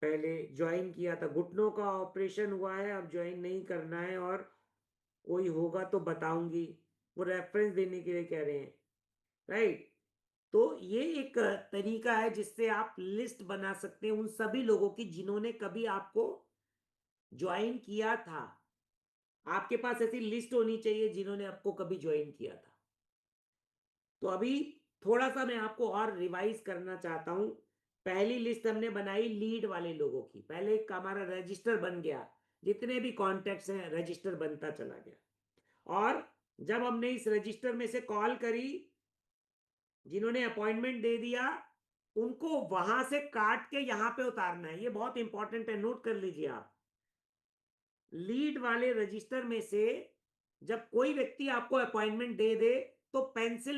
पहले ज्वाइन किया था, घुटनों का ऑपरेशन हुआ है, अब ज्वाइन नहीं करना है, और कोई होगा तो बताऊंगी, वो रेफरेंस देने के लिए कह रहे हैं, राइट। तो ये एक तरीका है जिससे आप लिस्ट बना सकते हैं उन सभी लोगों की जिन्होंने कभी आपको ज्वाइन किया था। आपके पास ऐसी लिस्ट होनी चाहिए जिन्होंने आपको कभी ज्वाइन किया था। तो अभी थोड़ा सा मैं आपको और रिवाइज करना चाहता हूं। पहली लिस्ट हमने बनाई लीड वाले लोगों की, पहले एक हमारा रजिस्टर बन गया, जितने भी कॉन्टेक्ट्स हैं रजिस्टर बनता चला गया। और जब हमने इस रजिस्टर में से कॉल करी, जिन्होंने अपॉइंटमेंट दे दिया, उनको वहां से काट के यहां पे उतारना है, ये बहुत इंपॉर्टेंट है, नोट कर लीजिए आप। लीड वाले रजिस्टर में से जब कोई व्यक्ति आपको अपॉइंटमेंट दे दे तो पेंसिल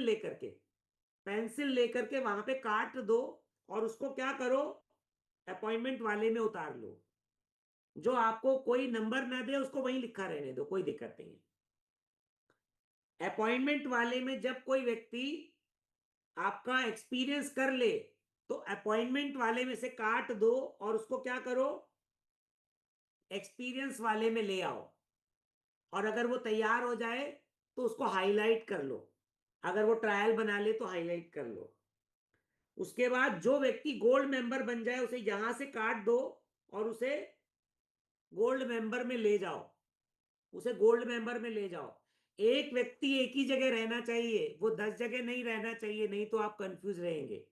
लेकर के वहां पे काट दो, और उसको क्या करो, अपॉइंटमेंट वाले में उतार लो। जो आपको कोई नंबर ना दे उसको वहीं लिखा रहने दो, कोई दिक्कत नहीं है। अपॉइंटमेंट वाले में जब कोई व्यक्ति आपका एक्सपीरियंस कर ले तो अपॉइंटमेंट वाले में से काट दो और उसको क्या करो, एक्सपीरियंस वाले में ले आओ। और अगर वो तैयार हो जाए तो उसको हाईलाइट कर लो, अगर वो ट्रायल बना ले तो हाईलाइट कर लो। उसके बाद जो व्यक्ति गोल्ड मेंबर बन जाए उसे यहां से काट दो और उसे गोल्ड मेंबर में ले जाओ, उसे गोल्ड मेंबर में ले जाओ। एक व्यक्ति एक ही जगह रहना चाहिए, वो 10 जगह नहीं रहना चाहिए, नहीं तो आप कंफ्यूज रहेंगे।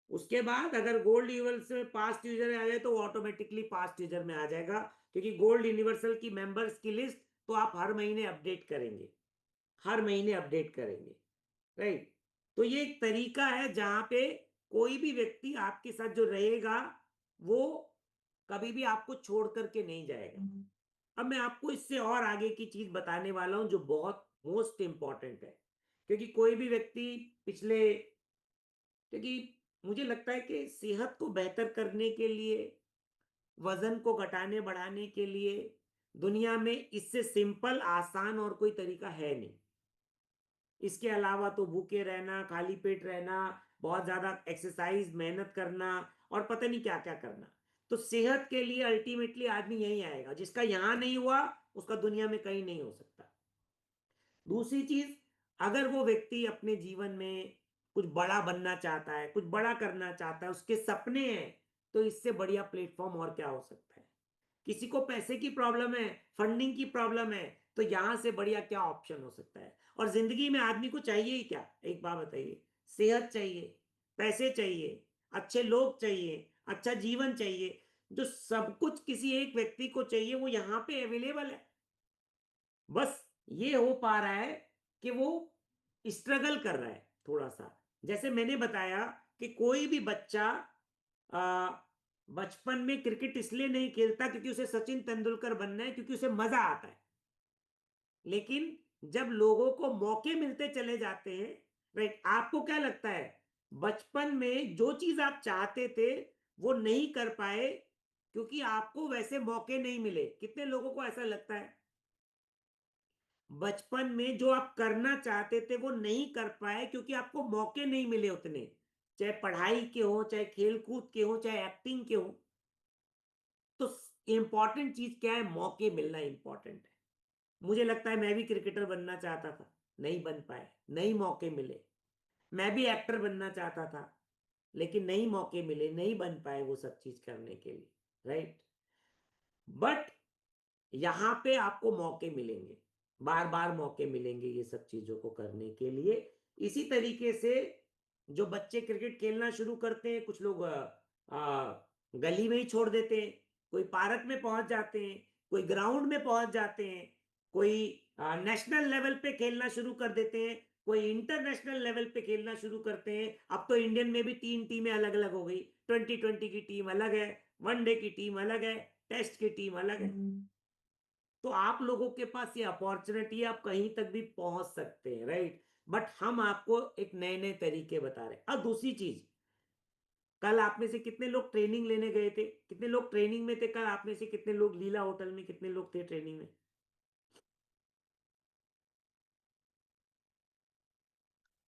उसके बाद अगर गोल्ड यूनिवर्सल में पास्ट यूजर आ जाए तो वो ऑटोमेटिकली पास्ट यूजर में आ जाएगा, क्योंकि गोल्ड यूनिवर्सल की मेंबर्स की लिस्ट तो आप हर महीने अपडेट करेंगे, हर महीने अपडेट करेंगे, राइट। तो ये एक तरीका है जहां पे कोई भी व्यक्ति आपके साथ जो रहेगा वो कभी भी आपको छोड़ करके नहीं जाएगा। अब मैं आपको इससे और आगे की चीज बताने वाला हूं जो बहुत मोस्ट इंपॉर्टेंट है, क्योंकि कोई भी व्यक्ति पिछले, क्योंकि मुझे लगता है कि सेहत को बेहतर करने के लिए, वजन को घटाने बढ़ाने के लिए दुनिया में इससे सिंपल आसान और कोई तरीका है नहीं। इसके अलावा तो भूखे रहना, खाली पेट रहना, बहुत ज्यादा एक्सरसाइज, मेहनत करना और पता नहीं क्या क्या करना। तो सेहत के लिए अल्टीमेटली आदमी यही आएगा, जिसका यहां नहीं हुआ उसका दुनिया में कहीं नहीं हो सकता। दूसरी चीज, अगर वो व्यक्ति अपने जीवन में कुछ बड़ा बनना चाहता है, कुछ बड़ा करना चाहता है, उसके सपने हैं, तो इससे बढ़िया प्लेटफॉर्म और क्या हो सकता है। किसी को पैसे की प्रॉब्लम है, फंडिंग की प्रॉब्लम है, तो यहां से बढ़िया क्या ऑप्शन हो सकता है। और जिंदगी में आदमी को चाहिए ही क्या, एक बात बताइए। सेहत चाहिए, पैसे चाहिए, अच्छे लोग चाहिए, अच्छा जीवन चाहिए। जो सब कुछ किसी एक व्यक्ति को चाहिए वो यहां पे अवेलेबल है। बस ये हो पा रहा है कि वो स्ट्रगल कर रहा है थोड़ा सा। जैसे मैंने बताया कि कोई भी बच्चा आ, बचपन में क्रिकेट इसलिए नहीं खेलता क्योंकि उसे सचिन तेंदुलकर बनना है, क्योंकि उसे मजा आता है। लेकिन जब लोगों को मौके मिलते चले जाते हैं, राइट, आपको क्या लगता है बचपन में जो चीज आप चाहते थे वो नहीं कर पाए क्योंकि आपको वैसे मौके नहीं मिले? कितने लोगों को ऐसा लगता है बचपन में जो आप करना चाहते थे वो नहीं कर पाए क्योंकि आपको मौके नहीं मिले उतने, चाहे पढ़ाई के हो, चाहे खेल कूद के हो, चाहे एक्टिंग के हो। तो इंपॉर्टेंट चीज क्या है, मौके मिलना इंपॉर्टेंट है। मुझे लगता है मैं भी क्रिकेटर बनना चाहता था, नहीं बन पाए, नहीं मौके मिले। मैं भी एक्टर बनना चाहता था लेकिन नहीं मौके मिले, नहीं बन पाए वो सब चीज करने के लिए, राइट। बट यहां पे आपको मौके मिलेंगे, बार बार मौके मिलेंगे ये सब चीजों को करने के लिए। इसी तरीके से जो बच्चे क्रिकेट खेलना शुरू करते हैं, कुछ लोग गली में ही छोड़ देते हैं, कोई पार्क में पहुंच जाते हैं, कोई ग्राउंड में पहुंच जाते हैं, कोई नेशनल लेवल पे खेलना शुरू कर देते हैं, कोई इंटरनेशनल लेवल पे खेलना शुरू करते हैं। अब तो इंडियन में भी 3 टीमें अलग अलग हो गई, 2020 की टीम अलग है, वनडे की टीम अलग है, टेस्ट की टीम अलग है। तो आप लोगों के पास ये अपॉर्चुनिटी है, आप कहीं तक भी पहुंच सकते हैं, राइट। बट हम आपको एक नए नए तरीके बता रहे हैं। अब दूसरी चीज, कल आप में से कितने लोग ट्रेनिंग लेने गए थे, कितने लोग ट्रेनिंग में थे कल? आप में से कितने लोग लीला होटल में, कितने लोग थे ट्रेनिंग में?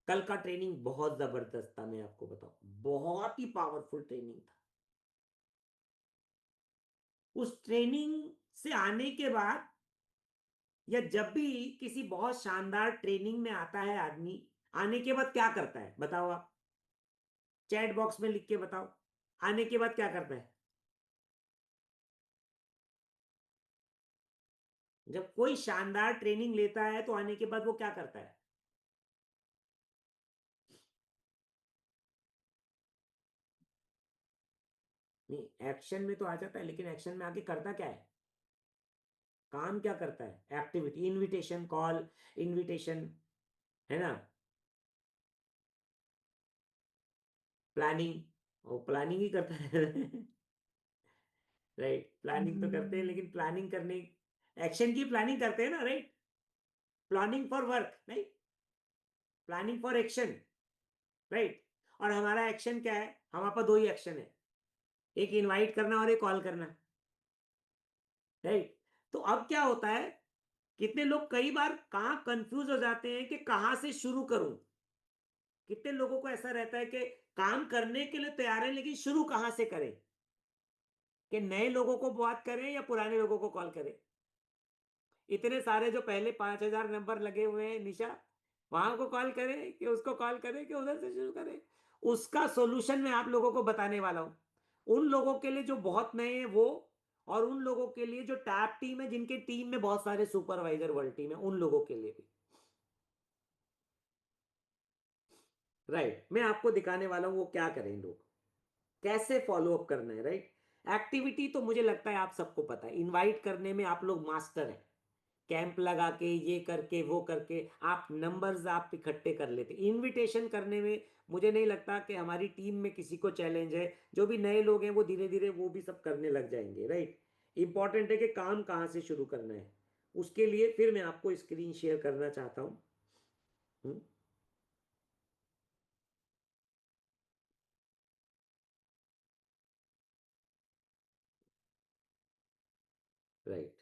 कल का ट्रेनिंग बहुत जबरदस्त था, मैं आपको बताऊं, बहुत ही पावरफुल ट्रेनिंग था। उस ट्रेनिंग से आने के बाद, या जब भी किसी बहुत शानदार ट्रेनिंग में आता है आदमी, आने के बाद क्या करता है बताओ आप, चैट बॉक्स में लिख के बताओ। आने के बाद क्या करता है? जब कोई शानदार ट्रेनिंग लेता है तो आने के बाद वो क्या करता है? नहीं, एक्शन में तो आ जाता है लेकिन एक्शन में आके करता क्या है, काम क्या करता है? एक्टिविटी, इनविटेशन कॉल, इनविटेशन, है ना, प्लानिंग, वो प्लानिंग ही करता है। राइट, प्लानिंग तो करते हैं लेकिन प्लानिंग करने, एक्शन की प्लानिंग करते हैं ना, राइट। प्लानिंग फॉर वर्क नहीं, प्लानिंग फॉर एक्शन, राइट। और हमारा एक्शन क्या है? हमारे पास दो ही एक्शन है, एक इनवाइट करना और एक कॉल करना, राइट। तो अब क्या होता है, कितने लोग कई बार कहाँ कंफ्यूज हो जाते हैं कि कहाँ से शुरू करूं। कितने लोगों को ऐसा रहता है कि काम करने के लिए तैयार है लेकिन शुरू कहाँ से करें, कि नए लोगों को बात करें या पुराने लोगों को कॉल करें। इतने सारे जो पहले 5,000 नंबर लगे हुए हैं निशा, वहां को कॉल करें कि उसको कॉल करें कि उधर से शुरू करें। उसका सॉल्यूशन मैं आप लोगों को बताने वाला हूं, उन लोगों के लिए जो बहुत नए हैं वो, और उन लोगों के लिए जो टैप टीम है, जिनके टीम में बहुत सारे सुपरवाइजर वर्ल्ड टीम है, उन लोगों के लिए भी। राइट, मैं आपको दिखाने वाला हूं वो क्या करें लोग, कैसे फॉलो अप करना है। राइट, एक्टिविटी तो मुझे लगता है आप सबको पता है, इनवाइट करने में आप लोग मास्टर हैं। कैंप लगा के, ये करके, वो करके आप नंबर्स आप इकट्ठे कर लेते। इनविटेशन करने में मुझे नहीं लगता कि हमारी टीम में किसी को चैलेंज है। जो भी नए लोग हैं वो धीरे धीरे वो भी सब करने लग जाएंगे। राइट, इंपॉर्टेंट है कि काम कहाँ से शुरू करना है। उसके लिए फिर मैं आपको स्क्रीन शेयर करना चाहता हूँ। राइट,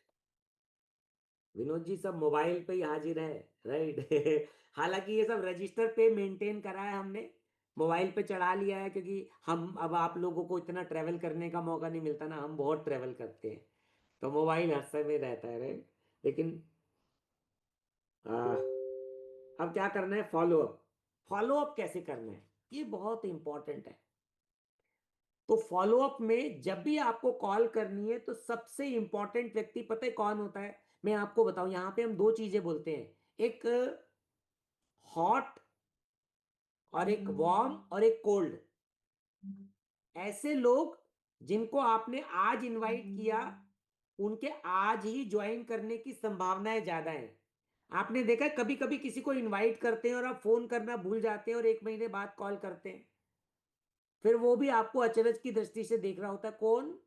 विनोद जी सब मोबाइल पे ही हाजिर है। राइट हालांकि ये सब रजिस्टर पे मेंटेन करा है हमने, मोबाइल पे चढ़ा लिया है, क्योंकि हम अब आप लोगों को इतना ट्रैवल करने का मौका नहीं मिलता ना, हम बहुत ट्रैवल करते हैं, तो मोबाइल हर समय रहता है। राइट, लेकिन आ, अब क्या करना है, फॉलो अप। फॉलो अप कैसे करना है ये बहुत इंपॉर्टेंट है। तो फॉलो अप में जब भी आपको कॉल करनी है तो सबसे इंपॉर्टेंट व्यक्ति पता है कौन होता है? मैं आपको बताऊं, यहां पे हम दो चीजें बोलते हैं, एक हॉट और एक वार्म और एक कोल्ड। ऐसे लोग जिनको आपने आज इनवाइट किया, उनके आज ही ज्वाइन करने की संभावनाएं ज्यादा है। आपने देखा है कभी कभी किसी को इनवाइट करते हैं और आप फोन करना भूल जाते हैं और 1 महीने बाद कॉल करते हैं, फिर वो भी आपको अचरज की दृष्टि से देख रहा होता है। कौन?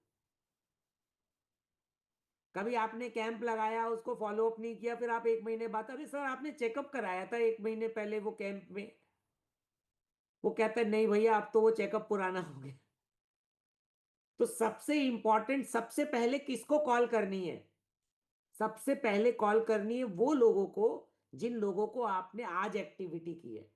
कभी आपने कैंप लगाया, उसको फॉलो अप नहीं किया, फिर आप 1 महीने बाद, अरे सर आपने चेकअप कराया था 1 महीने पहले वो कैंप में, वो कहता है नहीं भैया अब तो वो चेकअप पुराना हो गया। तो सबसे इंपॉर्टेंट, सबसे पहले किसको कॉल करनी है? सबसे पहले कॉल करनी है वो लोगों को जिन लोगों को आपने आज एक्टिविटी की है।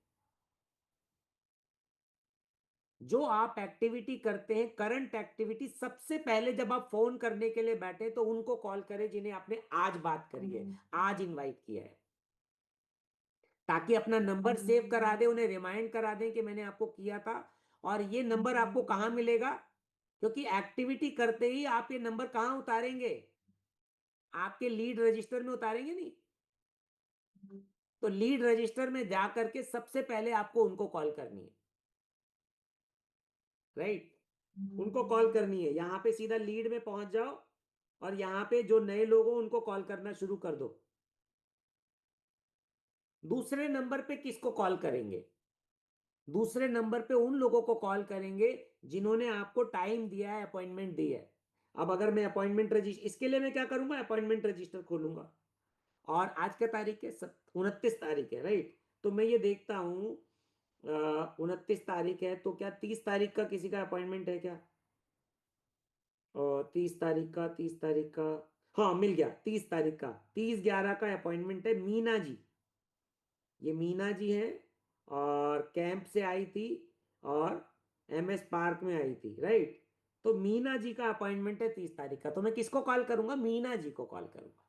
जो आप एक्टिविटी करते हैं, करंट एक्टिविटी, सबसे पहले जब आप फोन करने के लिए बैठे तो उनको कॉल करें जिन्हें आपने आज बात करी है, आज इनवाइट किया है, ताकि अपना नंबर सेव करा दे, उन्हें रिमाइंड करा दें कि मैंने आपको किया था। और ये नंबर आपको कहां मिलेगा? क्योंकि एक्टिविटी करते ही आप ये नंबर कहां उतारेंगे? आपके लीड रजिस्टर में उतारेंगे नहीं? तो लीड रजिस्टर में जा करके सबसे पहले आपको उनको कॉल करनी है। राइट, उनको कॉल करनी है, यहां पे सीधा लीड में पहुंच जाओ और यहां पे जो नए लोग हो उनको कॉल करना शुरू कर दो। दूसरे नंबर पे किसको कॉल करेंगे? दूसरे नंबर पे उन लोगों को कॉल करेंगे जिन्होंने आपको टाइम दिया है, अपॉइंटमेंट दी है। अब अगर मैं अपॉइंटमेंट रजिस्टर, इसके लिए मैं क्या करूंगा, अपॉइंटमेंट रजिस्टर खोलूंगा, और आज का तारीख है 29 तारीख है। राइट, तो मैं ये देखता हूं 29 तारीख है, तो क्या 30 तारीख का किसी का अपॉइंटमेंट है क्या? और 30 तारीख का, 30 तारीख का, हाँ मिल गया, 30 तारीख का, 30/11 का अपॉइंटमेंट है मीना जी। ये मीना जी हैं और कैंप से आई थी और MS पार्क में आई थी। राइट, तो मीना जी का अपॉइंटमेंट है 30 तारीख का, तो मैं किसको कॉल करूंगा? मीना जी को कॉल करूंगा।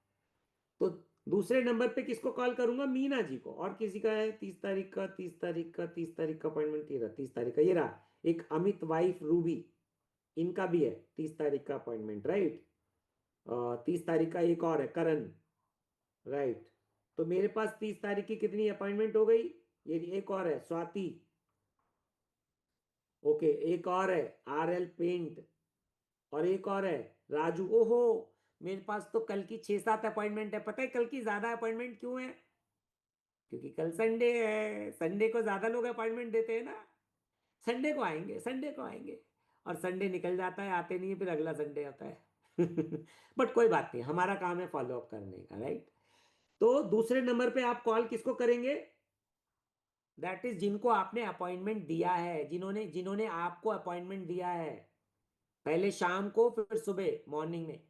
तो दूसरे नंबर पे किसको कॉल करूंगा? मीना जी को। और किसी का है 30 तारीख का, 30 तारीख का, 30 तारीख का अपॉइंटमेंट, ये रहा 30 तारीख का, ये रहा एक अमित वाइफ रूबी, इनका भी है 30 तारीख का अपॉइंटमेंट। राइट, 30 तारीख का एक और है करण। राइट, तो मेरे पास 30 तारीख की कितनी अपॉइंटमेंट हो गई? ये एक और है स्वाति। ओके, एक और है RL पेंट, और एक और है राजू। ओहो, मेरे पास तो कल की 6-7 अपॉइंटमेंट है। पता है कल की ज्यादा अपॉइंटमेंट क्यों है? क्योंकि कल संडे है, संडे को ज्यादा लोग अपॉइंटमेंट देते हैं ना। संडे को आएंगे, संडे को आएंगे, और संडे निकल जाता है, आते नहीं है, फिर अगला संडे आता है। बट कोई बात नहीं, हमारा काम है फॉलो अप करने का। राइट, तो दूसरे नंबर पे आप कॉल किसको करेंगे? दैट इज जिनको आपने अपॉइंटमेंट दिया है, जिन्होंने जिन्होंने आपको अपॉइंटमेंट दिया है, पहले शाम को फिर सुबह मॉर्निंग में।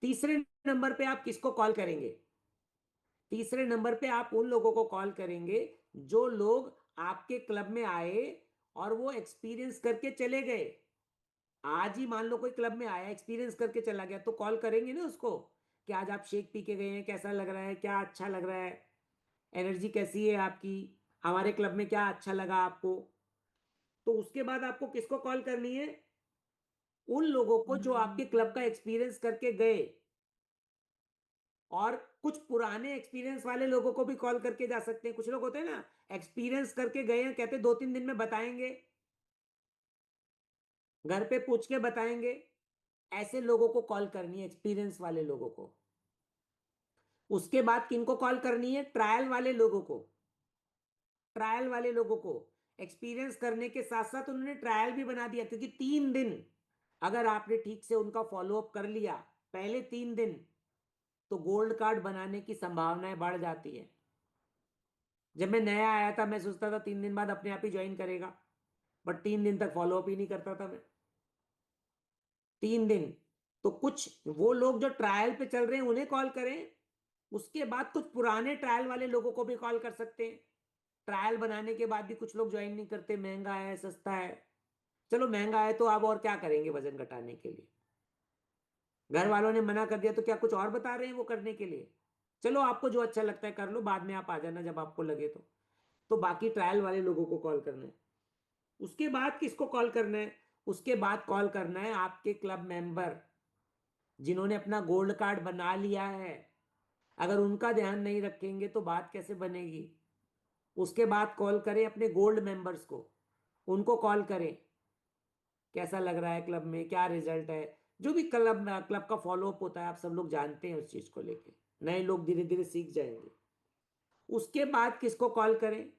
तीसरे नंबर पे आप किसको कॉल करेंगे? तीसरे नंबर पे आप उन लोगों को कॉल करेंगे जो लोग आपके क्लब में आए और वो एक्सपीरियंस करके चले गए। आज ही मान लो कोई क्लब में आया, एक्सपीरियंस करके चला गया, तो कॉल करेंगे ना उसको कि आज आप शेक पी के गए हैं, कैसा लग रहा है, क्या अच्छा लग रहा है, एनर्जी कैसी है आपकी, हमारे क्लब में क्या अच्छा लगा आपको। तो उसके बाद आपको किसको कॉल करनी है? उन लोगों को जो आपके क्लब का एक्सपीरियंस करके गए। और कुछ पुराने एक्सपीरियंस वाले लोगों को भी कॉल करके जा सकते हैं। कुछ लोग होते हैं ना, एक्सपीरियंस करके गए हैं, कहते 2-3 दिन में बताएंगे, घर पे पूछ के बताएंगे। ऐसे लोगों को कॉल करनी है, एक्सपीरियंस वाले लोगों को। उसके बाद किनको कॉल करनी है? ट्रायल वाले लोगों को। ट्रायल वाले लोगों को एक्सपीरियंस करने के साथ साथ उन्होंने ट्रायल भी बना दिया, क्योंकि 3 दिन अगर आपने ठीक से उनका फॉलोअप कर लिया, पहले 3 दिन, तो गोल्ड कार्ड बनाने की संभावनाएं बढ़ जाती है। जब मैं नया आया था मैं सोचता था 3 दिन बाद अपने आप ही ज्वाइन करेगा, बट 3 दिन तक फॉलोअप ही नहीं करता था मैं। 3 दिन। तो कुछ वो लोग जो ट्रायल पे चल रहे हैं उन्हें कॉल करें। उसके बाद कुछ पुराने ट्रायल वाले लोगों को भी कॉल कर सकते हैं। ट्रायल बनाने के बाद भी कुछ लोग ज्वाइन नहीं करते, महंगा है, सस्ता है। चलो महंगा है तो आप और क्या करेंगे वजन घटाने के लिए? घर वालों ने मना कर दिया तो क्या कुछ और बता रहे हैं वो करने के लिए? चलो आपको जो अच्छा लगता है कर लो, बाद में आप आ जाना जब आपको लगे तो बाकी ट्रायल वाले लोगों को कॉल करना है। उसके बाद किसको कॉल करना है? उसके बाद कॉल करना है आपके क्लब मेंबर जिन्होंने अपना गोल्ड कार्ड बना लिया है। अगर उनका ध्यान नहीं रखेंगे तो बात कैसे बनेगी? उसके बाद कॉल करें अपने गोल्ड मेंबर्स को, उनको कॉल करें, कैसा लग रहा है क्लब में, क्या रिजल्ट है। जो भी क्लब क्लब का फॉलोअप होता है आप सब लोग जानते हैं उस चीज को लेके, नए लोग धीरे धीरे सीख जाएंगे। उसके बाद किसको कॉल करें?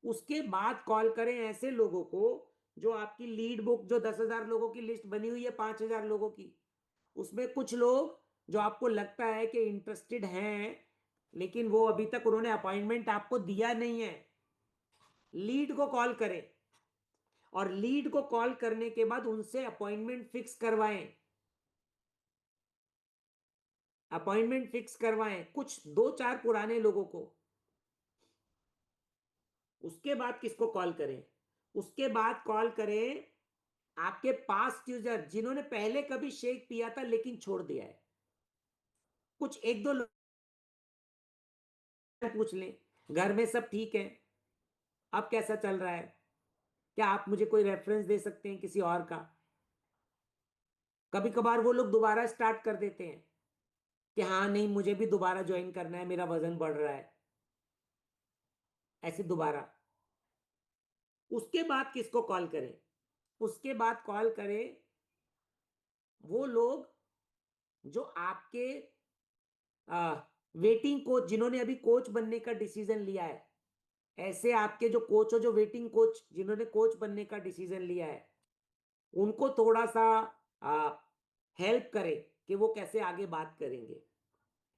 उसके बाद कॉल करें ऐसे लोगों को जो आपकी लीड बुक, जो 10,000 लोगों की लिस्ट बनी हुई है 5,000 लोगों की, उसमें कुछ लोग जो आपको लगता है कि इंटरेस्टेड हैं, लेकिन वो अभी तक उन्होंने अपॉइंटमेंट आपको दिया नहीं है, लीड को कॉल करें। और लीड को कॉल करने के बाद उनसे अपॉइंटमेंट फिक्स करवाएं। अपॉइंटमेंट फिक्स करवाएं कुछ 2-4 पुराने लोगों को। उसके बाद किसको कॉल करें? उसके बाद कॉल करें आपके पास्ट यूजर जिन्होंने पहले कभी शेक पिया था लेकिन छोड़ दिया है। कुछ 1-2 लोग पूछ लें, घर में सब ठीक है, अब कैसा चल रहा है, क्या आप मुझे कोई रेफरेंस दे सकते हैं किसी और का? कभी कभार वो लोग दोबारा स्टार्ट कर देते हैं कि हाँ नहीं मुझे भी दोबारा ज्वाइन करना है, मेरा वजन बढ़ रहा है, ऐसे दोबारा। उसके बाद किसको कॉल करें? उसके बाद कॉल करें वो लोग जो आपके वेटिंग कोच, जिन्होंने अभी कोच बनने का डिसीजन लिया है। ऐसे आपके जो कोच हो, जो वेटिंग कोच जिन्होंने कोच बनने का डिसीजन लिया है, उनको थोड़ा सा हेल्प करें कि वो कैसे आगे बात करेंगे।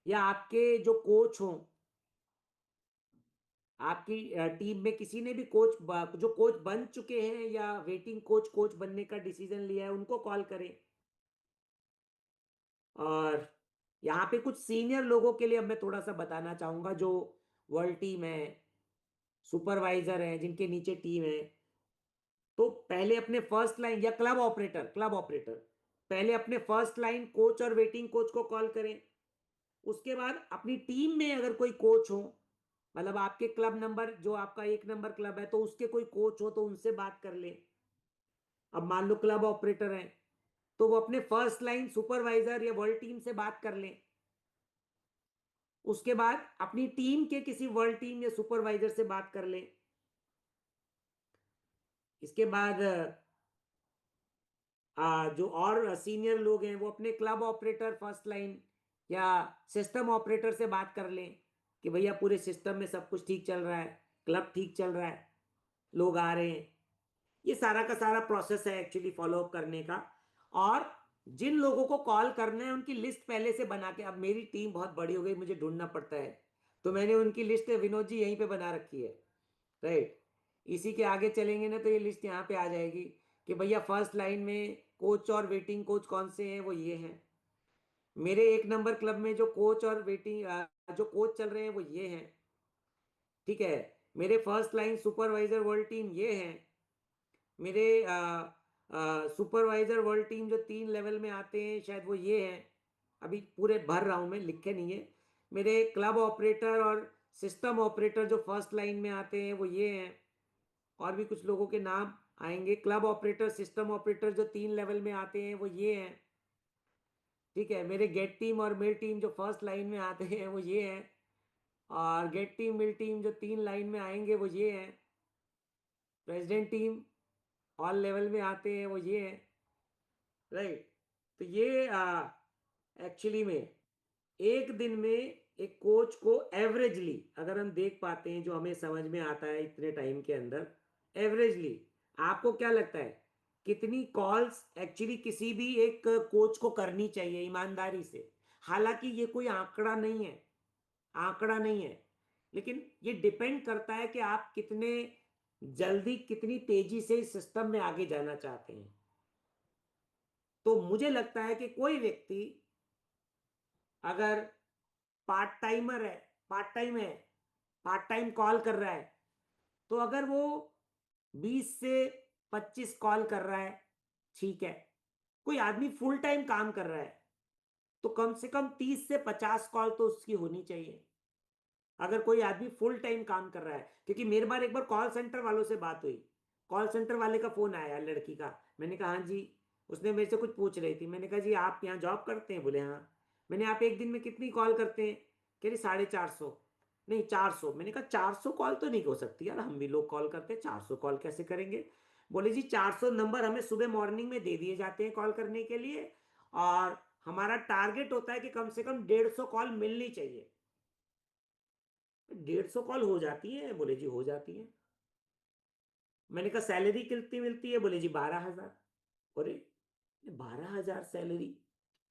या आपके जो कोच हो, आपकी टीम में किसी ने भी कोच, जो कोच बन चुके हैं या वेटिंग कोच कोच बनने का डिसीजन लिया है, उनको कॉल करें। और यहाँ पे कुछ सीनियर लोगों के लिए अब मैं थोड़ा सा बताना चाहूंगा, जो वर्ल्ड टीम है, सुपरवाइजर हैं, जिनके नीचे टीम है। तो पहले अपने फर्स्ट लाइन या क्लब ऑपरेटर पहले अपने फर्स्ट लाइन कोच और वेटिंग कोच को कॉल करें। उसके बाद अपनी टीम में अगर कोई कोच हो, मतलब आपके क्लब नंबर, जो आपका 1 नंबर क्लब है, तो उसके कोई कोच हो तो उनसे बात कर ले। अब मान लो क्लब ऑपरेटर है तो वो अपने फर्स्ट लाइन सुपरवाइजर या वर्ल्ड टीम से बात कर लें। उसके बाद अपनी टीम के किसी वर्ल्ड टीम या सुपरवाइजर से बात कर लें। इसके बाद जो और सीनियर लोग हैं वो अपने क्लब ऑपरेटर फर्स्ट लाइन या सिस्टम ऑपरेटर से बात कर लें कि भैया पूरे सिस्टम में सब कुछ ठीक चल रहा है, क्लब ठीक चल रहा है, लोग आ रहे हैं। ये सारा का सारा प्रोसेस है एक्चुअली फॉलोअप करने का। और जिन लोगों को कॉल करना है उनकी लिस्ट पहले से बना के, अब मेरी टीम बहुत बड़ी हो गई, मुझे ढूंढना पड़ता है, तो मैंने उनकी लिस्ट विनोद जी यहीं पे बना रखी है। राइट। इसी के आगे चलेंगे ना तो ये लिस्ट यहाँ पे आ जाएगी कि भैया फर्स्ट लाइन में कोच और वेटिंग कोच कौन से हैं, वो ये हैं। मेरे 1 नंबर क्लब में जो कोच और वेटिंग जो कोच चल रहे हैं वो ये हैं, ठीक है। मेरे first line supervisor world team ये हैं। मेरे सुपरवाइजर वर्ल्ड टीम जो 3 लेवल में आते हैं शायद वो ये हैं। अभी पूरे भर रहा हूँ मैं, लिखे नहीं है। मेरे क्लब ऑपरेटर और सिस्टम ऑपरेटर जो फर्स्ट लाइन में आते हैं वो ये हैं। और भी कुछ लोगों के नाम आएंगे। क्लब ऑपरेटर सिस्टम ऑपरेटर जो 3 लेवल में आते हैं वो ये हैं, ठीक है। मेरे गेट टीम और मिल टीम जो फर्स्ट लाइन में आते हैं वो ये हैं। और गेट टीम मिल टीम जो 3 लाइन में आएंगे वो ये हैं। प्रेसिडेंट टीम ऑल लेवल में आते हैं वो ये हैं, राइट। तो ये एक्चुअली में एक दिन में एक कोच को एवरेजली अगर हम देख पाते हैं, जो हमें समझ में आता है इतने टाइम के अंदर, एवरेजली आपको क्या लगता है कितनी कॉल्स एक्चुअली किसी भी एक कोच को करनी चाहिए ईमानदारी से? हालांकि ये कोई आंकड़ा नहीं है, आंकड़ा नहीं है, लेकिन ये डिपेंड करता है कि आप कितने जल्दी कितनी तेजी से इस सिस्टम में आगे जाना चाहते हैं। तो मुझे लगता है कि कोई व्यक्ति अगर पार्ट टाइमर है, पार्ट टाइम है, पार्ट टाइम कॉल कर रहा है, तो अगर वो 20 से 25 कॉल कर रहा है, ठीक है। कोई आदमी फुल टाइम काम कर रहा है तो कम से कम 30 से 50 कॉल तो उसकी होनी चाहिए, अगर कोई आदमी फुल टाइम काम कर रहा है। क्योंकि मेरे बार एक बार कॉल सेंटर वालों से बात हुई, कॉल सेंटर वाले का फोन आया लड़की का। मैंने कहा हाँ जी। उसने मेरे से कुछ पूछ रही थी। मैंने कहा जी आप यहाँ जॉब करते हैं? बोले हाँ। मैंने आप एक दिन में कितनी कॉल करते हैं? कह रही 450। नहीं 400। मैंने कहा 400 कॉल तो नहीं हो सकती यार, हम भी लोग कॉल करते हैं, 400 कॉल कैसे करेंगे? बोले जी 400 नंबर हमें सुबह मॉर्निंग में दे दिए जाते हैं कॉल करने के लिए, और हमारा टारगेट होता है कि कम से कम 150 कॉल मिलनी चाहिए। 150 कॉल हो जाती है? बोले जी हो जाती है। मैंने कहा सैलरी कितनी मिलती है? बोले जी 12,000। अरे 12,000 सैलरी,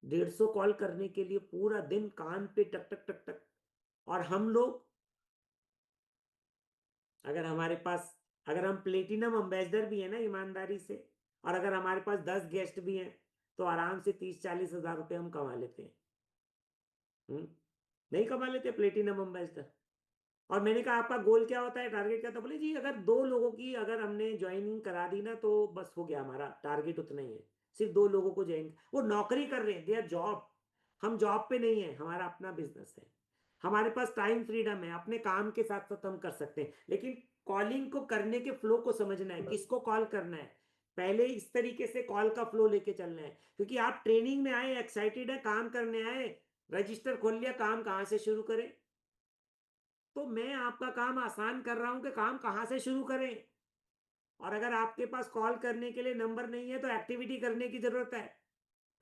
150 कॉल करने के लिए पूरा दिन कान पे टक टक टक टक। और हम लोग, अगर हमारे पास, अगर हम प्लेटिनम अम्बेसडर भी है ना ईमानदारी से, और अगर हमारे पास 10 गेस्ट भी हैं, तो आराम से 30-40 हजार रुपये हम कमा लेते हैं। नहीं कमा लेते प्लेटिनम अम्बेसडर? और मैंने कहा आपका गोल क्या होता है, टारगेट क्या था? बोले जी अगर 2 लोगों की अगर हमने ज्वाइनिंग करा दी ना तो बस हो गया, हमारा टारगेट उतना ही है। सिर्फ 2 लोगों को ज्वाइन, वो नौकरी कर रहे हैं, दे आर जॉब। हम जॉब पे नहीं है, हमारा अपना बिजनेस है। हमारे पास टाइम फ्रीडम है, अपने काम के साथ साथ हम कर सकते हैं। लेकिन कॉलिंग को करने के फ्लो को समझना है, किसको कॉल करना है। पहले इस तरीके से कॉल का फ्लो लेके चलना है, क्योंकि आप ट्रेनिंग में आए, एक्साइटेड है, काम करने आए, रजिस्टर खोल लिया, काम कहाँ से शुरू करें? तो मैं आपका काम आसान कर रहा हूं कि काम कहां से शुरू करें। और अगर आपके पास कॉल करने के लिए नंबर नहीं है तो एक्टिविटी करने की जरूरत है।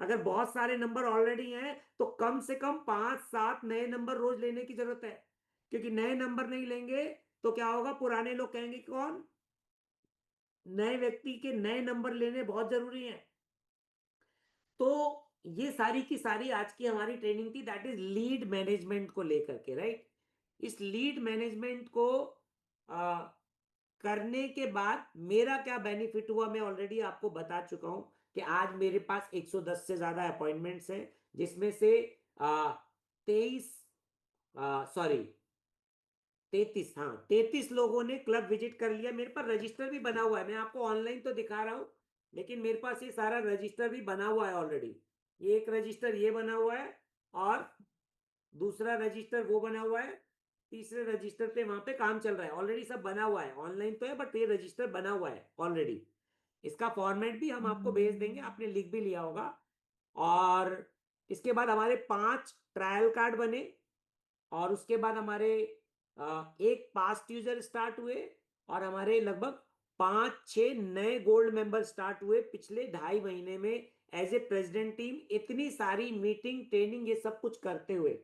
अगर बहुत सारे नंबर ऑलरेडी हैं तो कम से कम 5-7 नए नंबर रोज लेने की जरूरत है। क्योंकि नए नंबर नहीं लेंगे तो क्या होगा, पुराने लोग कहेंगे कौन, नए व्यक्ति के नए नंबर लेने बहुत जरूरी हैं। तो ये सारी की सारी आज की हमारी ट्रेनिंग थी, दैट इज लीड मैनेजमेंट को लेकर के, राइट। इस लीड मैनेजमेंट को करने के बाद मेरा क्या बेनिफिट हुआ मैं ऑलरेडी आपको बता चुका हूं कि आज मेरे पास 110 से ज्यादा अपॉइंटमेंट्स हैं, जिसमें से 23, सॉरी 33, हाँ 33 लोगों ने क्लब विजिट कर लिया। मेरे पास रजिस्टर भी बना हुआ है, मैं आपको ऑनलाइन तो दिखा रहा हूं, लेकिन मेरे पास ये सारा रजिस्टर भी बना हुआ है ऑलरेडी। ये एक रजिस्टर ये बना हुआ है, और दूसरा रजिस्टर वो बना हुआ है, तीसरे रजिस्टर पे वहां पे काम चल रहा है, ऑलरेडी सब बना हुआ है, ऑनलाइन तो है बट ये रजिस्टर बना हुआ है ऑलरेडी। इसका फॉर्मेट भी हम आपको भेज देंगे, आपने लिख भी लिया होगा। और इसके बाद हमारे 5 ट्रायल कार्ड बने, और उसके बाद हमारे एक पास्ट यूजर स्टार्ट हुए, और हमारे लगभग 5-6 नए गोल्ड मेंबर स्टार्ट हुए पिछले 2.5 महीने में, एज ए प्रेसिडेंट टीम इतनी सारी मीटिंग ट्रेनिंग ये सब कुछ करते हुए।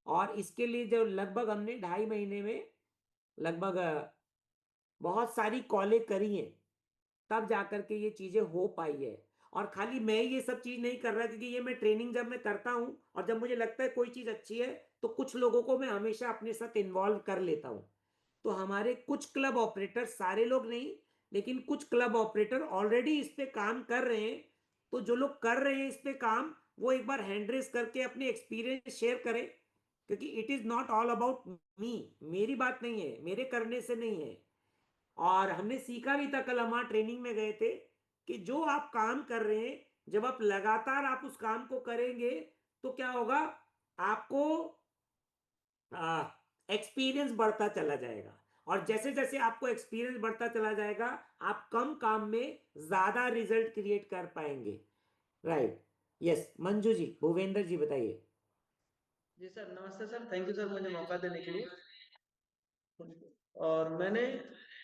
और इसके लिए जो लगभग हमने 2.5 महीने में लगभग बहुत सारी कॉलें करी हैं, तब जाकर के ये चीजें हो पाई है। और खाली मैं ये सब चीज नहीं कर रहा, क्योंकि ये मैं ट्रेनिंग जब मैं करता हूं और जब मुझे लगता है कोई चीज अच्छी है तो कुछ लोगों को मैं हमेशा अपने साथ इन्वॉल्व कर लेता हूं। तो हमारे कुछ क्लब ऑपरेटर, सारे लोग नहीं, लेकिन कुछ क्लब ऑपरेटर ऑलरेडी इस पे काम कर रहे हैं। तो जो लोग कर रहे हैं इस पे काम, वो एक बार हैंड रेस करके अपने एक्सपीरियंस शेयर करें, क्योंकि it is not all about me, मेरी बात नहीं है, मेरे करने से नहीं है। और हमने सीखा भी था, कल हम वहाँ ट्रेनिंग में गए थे, कि जो आप काम कर रहे हैं, जब आप लगातार आप उस काम को करेंगे, तो क्या होगा, आपको एक्सपीरियंस बढ़ता चला जाएगा। और जैसे जैसे आपको एक्सपीरियंस बढ़ता चला जाएगा, आप कम काम में ज्यादा रिजल्ट क्रिएट कर पाएंगे। राइट। यस, मंजू जी, भूपेंद्र जी बताइए। जी सर, नमस्ते सर, थैंक यू सर मुझे मौका देने के लिए। और मैंने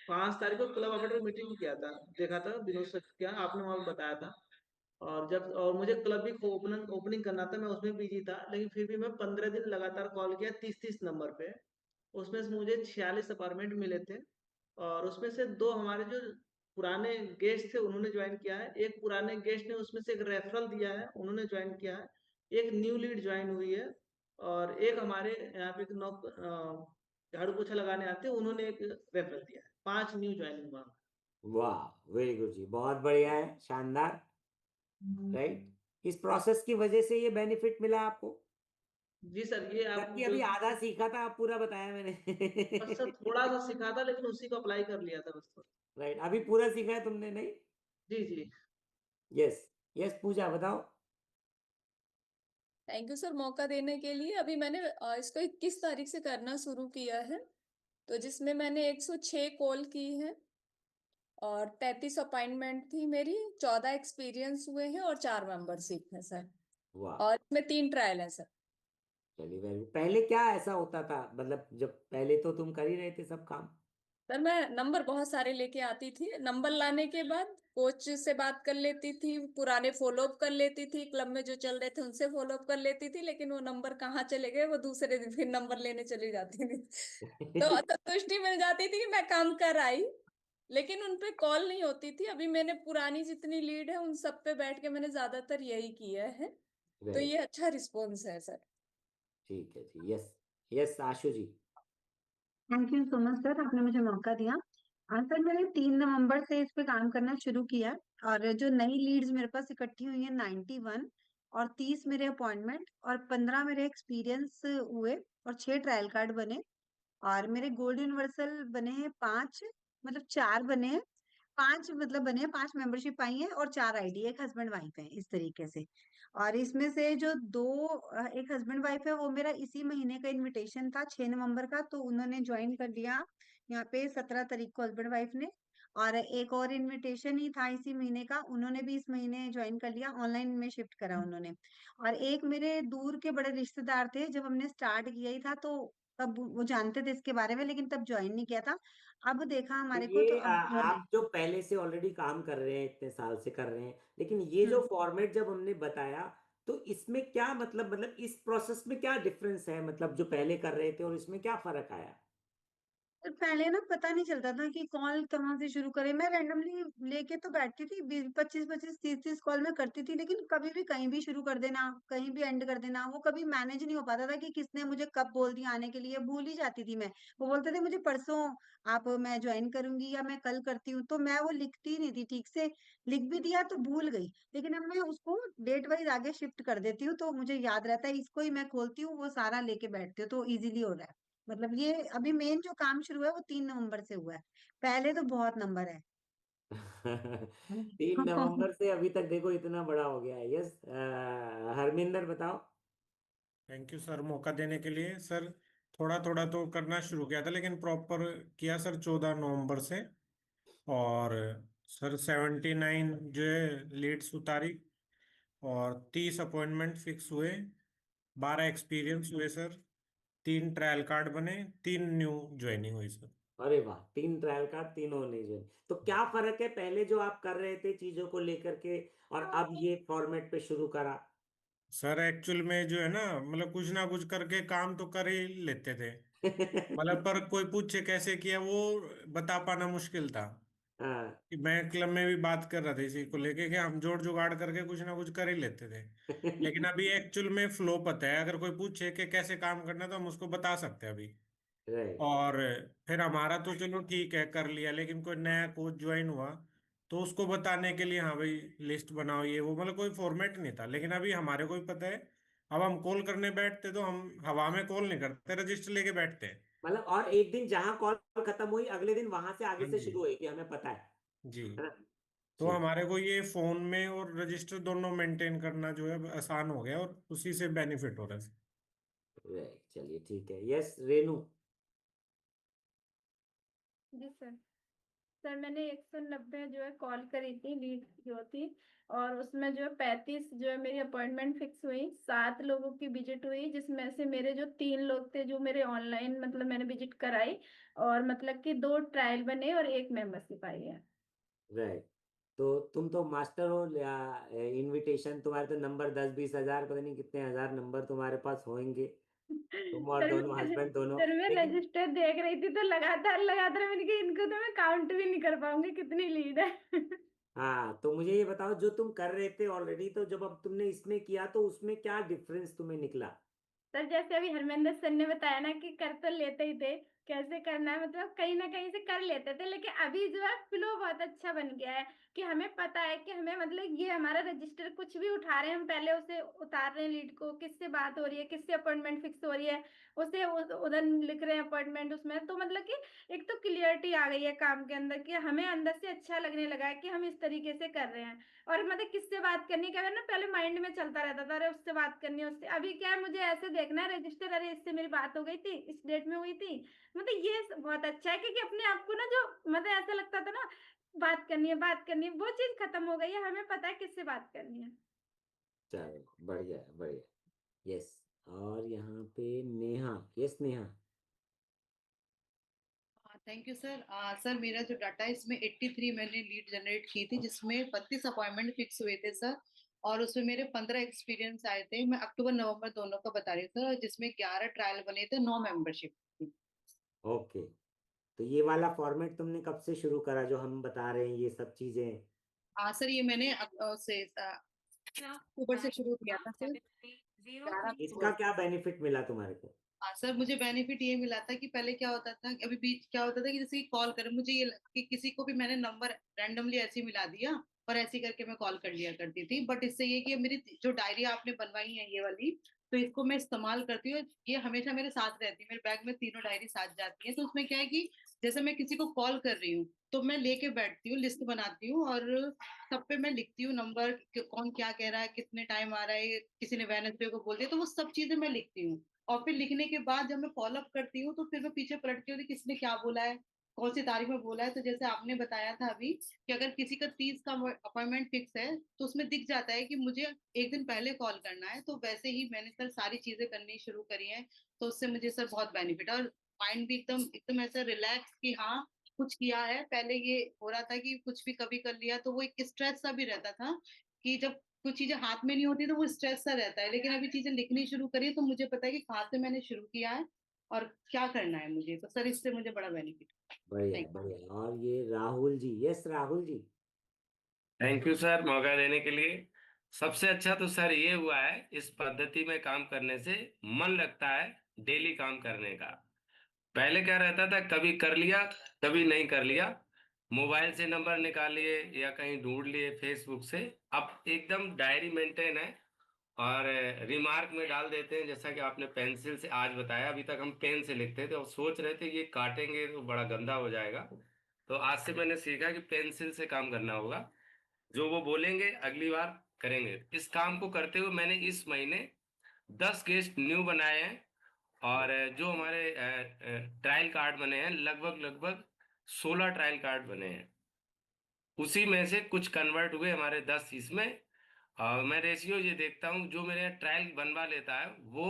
5 तारीख को क्लब ऑपरेटर मीटिंग किया था, देखा था विनोद सर क्या आपने वहाँ पे बताया था। और मुझे क्लब भी ओपनिंग ओपनिंग करना था, मैं उसमें बिजी था, लेकिन फिर भी मैं 15 दिन लगातार कॉल किया 30-30 नंबर पे। उसमें से मुझे 46 अपार्टमेंट मिले थे। और उसमें से दो हमारे जो पुराने गेस्ट थे उन्होंने ज्वाइन किया है, एक पुराने गेस्ट ने उसमें से एक रेफरल दिया है, उन्होंने ज्वाइन किया है। एक न्यू लीड ज्वाइन हुई है। और एक हमारे यहाँ पे एक नौक झाड़ू पोछा लगाने आते हैं, उन्होंने एक रेफरल दिया है, 5 न्यू ज्वाइनिंग हुआ। वाह, वेरी गुड जी, बहुत बढ़िया है, शानदार। राइट। इस प्रोसेस की वजह से ये बेनिफिट मिला आपको। जी सर, ये आप जबकि जो अभी आधा सीखा था, आप पूरा बताया बस सर मैंने। थोड़ा सा सिखा था, लेकिन उसी को अप्लाई कर लिया था बस। राइट, अभी पूरा सीखा है तुमने, नहीं? जी जी। यस। यस, पूजा बताओ। थैंक यू सर मौका देने के लिए। अभी मैंने इसको 21 तारीख से करना शुरू किया है, तो जिसमें मैंने 106 कॉल की है और 33 अपॉइंटमेंट थी मेरी, 14 एक्सपीरियंस हुए हैं और 4 मेंबरशिप है सर। वाह। और इसमें 3 ट्रायल है सर। चलिए, वेरी, पहले क्या ऐसा होता था, मतलब जब पहले तो तुम कर ही रहे थे सब काम। सर मैं नंबर बहुत सारे लेके आती थी, नंबर लाने के बाद कोच से बात कर लेती थी, पुराने फॉलो अप कर लेती थी, क्लब में जो चल रहे थे उनसे फॉलो अप कर लेती थी, लेकिन वो नंबर कहाँ चले गए, वो दूसरे दिन फिर नंबर लेने चली जाती थी। तो संतुष्टि मिल जाती थी कि मैं काम कर आई, लेकिन उन पे कॉल नहीं होती थी। अभी मैंने पुरानी जितनी लीड है उन सब पे बैठ के मैंने ज्यादातर यही किया है, तो ये राइट। अच्छा रिस्पॉन्स है सर। ठीक है जी। Yes. Yes, Ashu ji. Thank you so much sir, आपने मुझे मौका दिया। हाँ सर, मैंने 3 नवंबर से इस पे काम करना शुरू किया। और जो नई लीड्स मेरे पास इकट्ठी हुई है 91, और 30 मेरे अपॉइंटमेंट और 15 मेरे एक्सपीरियंस हुए, और 6 ट्रायल कार्ड बने। और मेरे गोल्ड यूनिवर्सल बने हैं 5, मतलब 4 बने हैं। 5 मतलब बने हैं, 5 मेंबरशिप आई है और 4 आईडी, एक हस्बैंड वाइफ है इस तरीके से। और इसमें से जो दो एक हस्बैंड वाइफ है, वो मेरा इसी महीने का इनविटेशन था 6 नवंबर का, तो उन्होंने ज्वाइन कर लिया यहाँ पे 17 तारीख को, हस्बैंड वाइफ ने। और एक और इनविटेशन ही था इसी महीने का, उन्होंने भी इस महीने ज्वाइन कर लिया, ऑनलाइन में शिफ्ट करा उन्होंने। और एक मेरे दूर के बड़े रिश्तेदार थे, जब हमने स्टार्ट किया ही था तो तब वो जानते थे इसके बारे में, लेकिन तब ज्वाइन नहीं किया था। अब देखा तो हमारे को तो ये अब आप जो पहले से ऑलरेडी काम कर रहे हैं, इतने साल से कर रहे हैं, लेकिन ये जो हम्म फॉर्मेट जब हमने बताया, तो इसमें क्या मतलब इस प्रोसेस में क्या डिफरेंस है, मतलब जो पहले कर रहे थे और इसमें क्या फर्क आया? तो पहले ना पता नहीं चलता था कि कॉल कहाँ से शुरू करें। मैं रैंडमली लेके तो बैठती थी, 25-25 30-30 कॉल मैं करती थी, लेकिन कभी भी कहीं भी शुरू कर देना, कहीं भी एंड कर देना, वो कभी मैनेज नहीं हो पाता था कि किसने मुझे कब बोल दिया आने के लिए, भूल ही जाती थी मैं। वो बोलते थे मुझे परसों आप, मैं ज्वाइन करूंगी या मैं कल करती हूँ, तो मैं वो लिखती नहीं थी ठीक से। लिख भी दिया तो भूल गई। लेकिन अब मैं उसको डेट वाइज आगे शिफ्ट कर देती हूँ, तो मुझे याद रहता है, इसको ही मैं खोलती हूँ, वो सारा लेके बैठती हूँ, तो इजीली हो रहा है। मतलब ये अभी मेन जो काम शुरू है वो 3 नवंबर से हुआ है। पहले तो बहुत नंबर है। 3 नवंबर से अभी तक देखो इतना बड़ा हो गया है। यस, हरमिंदर बताओ। थैंक यू सर मौका देने के लिए। सर थोड़ा थोड़ा तो करना शुरू किया था, लेकिन प्रॉपर किया सर 14 नवंबर से। और सर 79 जो है लीड्स उतारी, और 30 अपॉइंटमेंट फिक्स हुए, 12 एक्सपीरियंस हुए सर, 3 ट्रायल कार्ड बने, 3 न्यू ज्वाइनिंग हुई सर। अरे वाह, 3 ट्रायल कार्ड, तीनों नहीं जो, तो क्या फर्क है पहले जो आप कर रहे थे चीजों को लेकर के, और अब ये फॉर्मेट पे शुरू करा? सर एक्चुअल में जो है ना कुछ करके काम तो कर ही लेते थे। पर कोई पूछे कैसे किया, वो बता पाना मुश्किल था। हाँ। कि मैं क्लब में भी बात कर रहा था इसी को लेके कि हम जोड़ जुगाड़ करके कुछ ना कुछ कर ही लेते थे। लेकिन अभी एक्चुअल में फ्लो पता है, अगर कोई पूछे कि कैसे काम करना तो हम उसको बता सकते हैं अभी। राइट। और फिर हमारा तो चलो ठीक है कर लिया, लेकिन कोई नया कोच ज्वाइन हुआ तो उसको बताने के लिए हाँ भाई लिस्ट बनाओ ये वो, मतलब कोई फॉर्मेट नहीं था। लेकिन अभी हमारे को भी पता है, अब हम कॉल करने बैठते तो हम हवा में कॉल नहीं करते, रजिस्टर लेके बैठते हैं। मतलब और एक दिन जहां कॉल खत्म हुई अगले दिन वहां से आगे हाँ से जी। शुरू होगी, हमें पता जी। है ना? तो ठीक। हमारे को ये फोन में और रजिस्टर दोनों मेंटेन करना जो है अब आसान हो गया, और उसी से बेनिफिट हो रहा है। राइट, चलिए ठीक है। यस रेनू। जी सर। सर मैंने 190 जो है कॉल करी थी, लीड जो थी, और उसमें जो है 35 जो है मेरी अपॉइंटमेंट फिक्स हुई, 7 लोगों की विजिट हुई, जिसमें से मेरे जो 3 लोग थे जो मेरे ऑनलाइन मतलब मैंने विजिट कराई, और मतलब कि 2 ट्रायल बने और 1 मेंबरशिप आई है। राइट, तो तुम तो मास्टर हो या इनविटेशन, तुम्हारे तो नंबर 10-20 हजार, पता नहीं कितने हजार नंबर तुम्हारे पास होंगे, तुम और सर दोनों हस्बैंड दोनों। सर मैं लेकिन रजिस्टर देख रही थी तो लगातार लगातार मैंने कहा इनको तो मैं काउंट भी नहीं कर पाऊंगी कितनी लीड है। हाँ, तो मुझे ये बताओ, जो तुम कर रहे थे ऑलरेडी, तो जब अब तुमने इसमें किया तो उसमें क्या डिफरेंस तुम्हें निकला? सर जैसे अभी हरमिंदर सर ने बताया ना कि कर तो लेते ही थे, कैसे करना है मतलब कहीं ना कहीं से कर लेते थे, लेकिन अभी जो है फ्लो बहुत अच्छा बन गया है कि हमें पता है कि हमें मतलब ये हमारा रजिस्टर कुछ भी उठा रहे हैं हम पहले उसे उतार रहे हैं, लीड को किससे बात हो रही है, किससे अपॉइंटमेंट फिक्स हो रही है, उसे उधर लिख रहे हैं अपॉइंटमेंट उसमें, तो मतलब कि एक तो क्लियरिटी आ गई है काम के अंदर कि हमें अंदर से अच्छा लगने लगा है कि हम इस तरीके से कर रहे हैं। और मतलब किससे बात करनी, क्या ना पहले माइंड में चलता रहता था, अरे उससे बात करनी है उससे, अभी क्या है मुझे ऐसे देखना है रजिस्टर, अरे इससे मेरी बात हो गई थी इस डेट में हुई थी। मतलब ये बहुत अच्छा है क्योंकि अपने आप को ना जो मतलब ऐसा लगता था ना बात करनी है वो चीज खत्म हो गई है, हमें पता है किससे बात करनी है। चलो बढ़िया है, बढ़िया। यस, और यहाँ पे Neha. Yes Neha. Thank you sir. Sir मेरा जो डाटा है इसमें 83 मैंने लीड जनरेट की थी, जिसमें 32 अपॉइंटमेंट फिक्स हुए थे सर, और उसमें मेरे 15 एक्सपीरियंस आए थे। मैं अक्टूबर नवंबर दोनों का बता रही हूँ सर, जिसमें 11 ट्रायल बने थे, 9 मेंबरशिप थी। ओके, तो ये वाला फॉर्मेट तुमने कब से शुरू करा जो हम बता रहे हैं ये सब चीजें? सर ये मैंने अक्टूबर से शुरू किया था सर, 11 इसका अक्टूबर। क्या बेनिफिट मिला तुम्हारे को? सर मुझे बेनिफिट ये मिला था कि पहले क्या होता था, अभी बीच क्या होता था कि जैसे कि कॉल करें मुझे ये कि किसी को भी मैंने नंबर रैंडमली ऐसे ही मिला दिया और ऐसे ही करके मैं कॉल कर लिया करती थी। बट इससे ये कि मेरी जो डायरी आपने बनवाई है ये वाली, तो इसको मैं इस्तेमाल करती हूँ, ये हमेशा मेरे साथ रहती है, मेरे बैग में तीनों डायरी साथ जाती है। तो उसमें क्या है कि जैसे मैं किसी को कॉल कर रही हूँ तो मैं लेके बैठती हूँ, लिस्ट बनाती हूँ, और सब पे मैं लिखती हूँ नंबर, कौन क्या कह रहा है, कितने टाइम आ रहा है, किसी ने वेडनेसडे को बोल दिया, तो वो सब चीजें मैं लिखती हूँ। और फिर लिखने के बाद जब मैं फॉलो अप करती हूँ तो फिर मैं पीछे पलटती हूँ कि किसने क्या बोला है, कौन सी तारीख में बोला है। तो जैसे आपने बताया था अभी कि अगर किसी का 30 का अपॉइंटमेंट फिक्स है तो उसमें दिख जाता है कि मुझे एक दिन पहले कॉल करना है, तो वैसे ही मैंने सर सारी चीजें करनी शुरू करी है। तो उससे मुझे सर बहुत बेनिफिट है, और माइंड भी एकदम एकदम ऐसा रिलैक्स कि हाँ कुछ किया है। पहले ये हो रहा था कि कुछ भी कभी कर लिया तो वो एक स्ट्रेस सा भी रहता था कि जब कुछ चीजें हाथ में नहीं होती तो वो स्ट्रेस सा रहता है, लेकिन अभी चीजें लिखनी शुरू करी तो मुझे पता है कि कहाँ से मैंने शुरू किया है और क्या करना है मुझे। तो सर इससे मुझे बड़ा बेनिफिट। बढ़िया थैंक बढ़िया। और ये Rahul ji. Yes Rahul ji. Thank you sir मौका देने के लिए। सबसे अच्छा तो सर ये हुआ है, इस पद्धति में काम करने से मन लगता है डेली काम करने का। पहले क्या रहता था, कभी कर लिया कभी नहीं कर लिया, मोबाइल से नंबर निकाल लिए या कहीं ढूंढ लिए फेसबुक से। अब एकदम डायरी मेंटेन है, और रिमार्क में डाल देते हैं, जैसा कि आपने पेंसिल से आज बताया। अभी तक हम पेन से लिखते थे और सोच रहे थे ये काटेंगे तो बड़ा गंदा हो जाएगा, तो आज से मैंने सीखा कि पेंसिल से काम करना होगा। जो वो बोलेंगे अगली बार करेंगे। इस काम को करते हुए मैंने इस महीने 10 गेस्ट न्यू बनाए हैं, और जो हमारे ट्रायल कार्ड बने हैं, लगभग लगभग 16 ट्रायल कार्ड बने हैं। उसी में से कुछ कन्वर्ट हुए हमारे 10 इसमें। मैं रेशियो ये देखता हूँ, जो मेरे यहाँ ट्रायल बनवा लेता है वो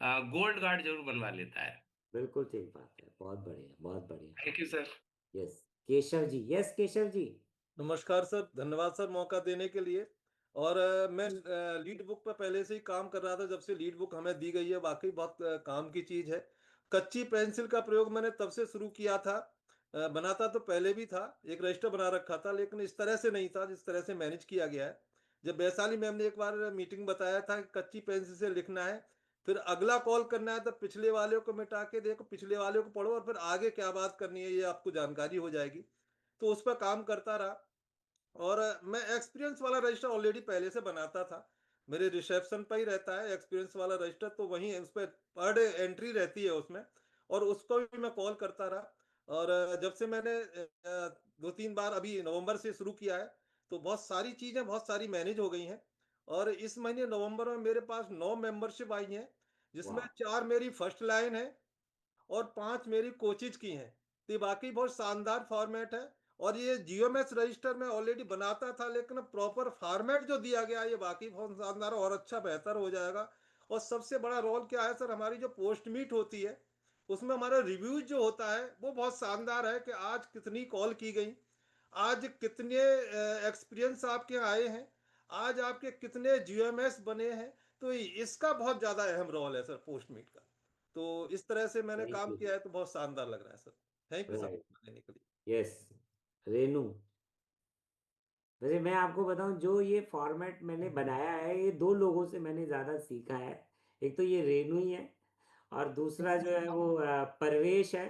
गोल्ड कार्ड जरूर बनवा लेता है। बिल्कुल ठीक बात है, बहुत बढ़िया बहुत बढ़िया। Thank you sir. Yes Keshav ji. Yes Keshav ji. नमस्कार सर, धन्यवाद सर मौका देने के लिए। और मैं लीड बुक पर पहले से ही काम कर रहा था, जब से लीड बुक हमें दी गई है वाकई बहुत काम की चीज़ है। कच्ची पेंसिल का प्रयोग मैंने तब से शुरू किया था। बनाता तो पहले भी था, एक रजिस्टर बना रखा था, लेकिन इस तरह से नहीं था जिस तरह से मैनेज किया गया है। जब वैशाली मैम ने एक बार मीटिंग बताया था कि कच्ची पेंसिल से लिखना है, फिर अगला कॉल करना है तो पिछले वाले को मिटा के देखो, पिछले वाले को पढ़ो और फिर आगे क्या बात करनी है ये आपको जानकारी हो जाएगी। तो उस पर काम करता रहा। और मैं एक्सपीरियंस वाला रजिस्टर ऑलरेडी पहले से बनाता था, मेरे रिसेप्शन पर ही रहता है एक्सपीरियंस वाला रजिस्टर, तो वहीं उस पर पर डे एंट्री रहती है उसमें, और उसको भी मैं कॉल करता रहा। और जब से मैंने 2-3 बार अभी नवंबर से शुरू किया है, तो बहुत सारी चीज़ें बहुत सारी मैनेज हो गई हैं। और इस महीने नवंबर में मेरे पास 9 मेंबरशिप आई हैं, जिसमें वाह 4 मेरी फर्स्ट लाइन है और 5 मेरी कोचिज की हैं। तो ये वाकई बहुत शानदार फॉर्मेट है। और ये जीओएमएस रजिस्टर में ऑलरेडी बनाता था, लेकिन प्रॉपर फॉर्मेट जो दिया गया है ये वाकई बहुत शानदार और अच्छा बेहतर हो जाएगा। और सबसे बड़ा रोल क्या है सर, हमारी जो पोस्ट मीट होती है उसमें हमारा रिव्यूज जो होता है वो बहुत शानदार है, कि आज कितनी कॉल की गई, आज कितने एक्सपीरियंस आपके आए हैं, आज आपके कितने जीओएमएस बने हैं। तो इसका बहुत ज़्यादा अहम रोल है सर पोस्ट मीट का। तो इस तरह से मैंने थैंक काम यू किया है, तो बहुत शानदार लग रहा है sir. Thank you sir right मौका देने के लिए। यस रेनू वैसे मैं आपको बताऊं जो ये फॉर्मेट मैंने बनाया है ये 2 लोगों से मैंने ज़्यादा सीखा है। एक तो ये रेनू ही है और दूसरा जो है वो परवेश है।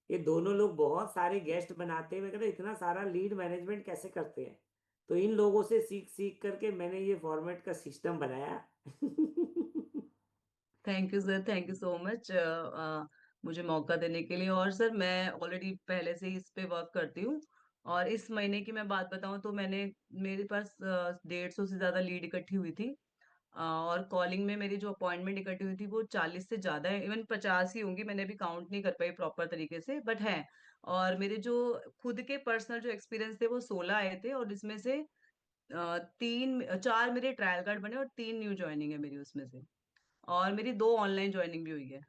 ये दोनों लोग बहुत सारे गेस्ट बनाते हैं। मैं कहता इतना सारा लीड मैनेजमेंट कैसे करते हैं। तो इन लोगों से सीख सीख करके मैंने ये फॉर्मेट का सिस्टम बनाया। Thank you sir, thank you so much मुझे मौका देने के लिए। और सर मैं ऑलरेडी पहले से ही इस पे वर्क करती हूँ, और इस महीने की मैं बात बताऊं तो मेरे पास 150 से ज्यादा लीड इकट्ठी हुई थी। और कॉलिंग में मेरी जो अपॉइंटमेंट इकट्ठी हुई थी वो 40 से ज्यादा है, इवन 50 ही होंगी, मैंने अभी काउंट नहीं कर पाई प्रॉपर तरीके से, बट है। और मेरे जो खुद के पर्सनल जो एक्सपीरियंस थे वो 16 आए थे, और इसमें से 4 मेरे ट्रायल कार्ड बने और 3 न्यू ज्वाइनिंग है मेरी उसमें से, और मेरी 2 ऑनलाइन ज्वाइनिंग भी हुई है।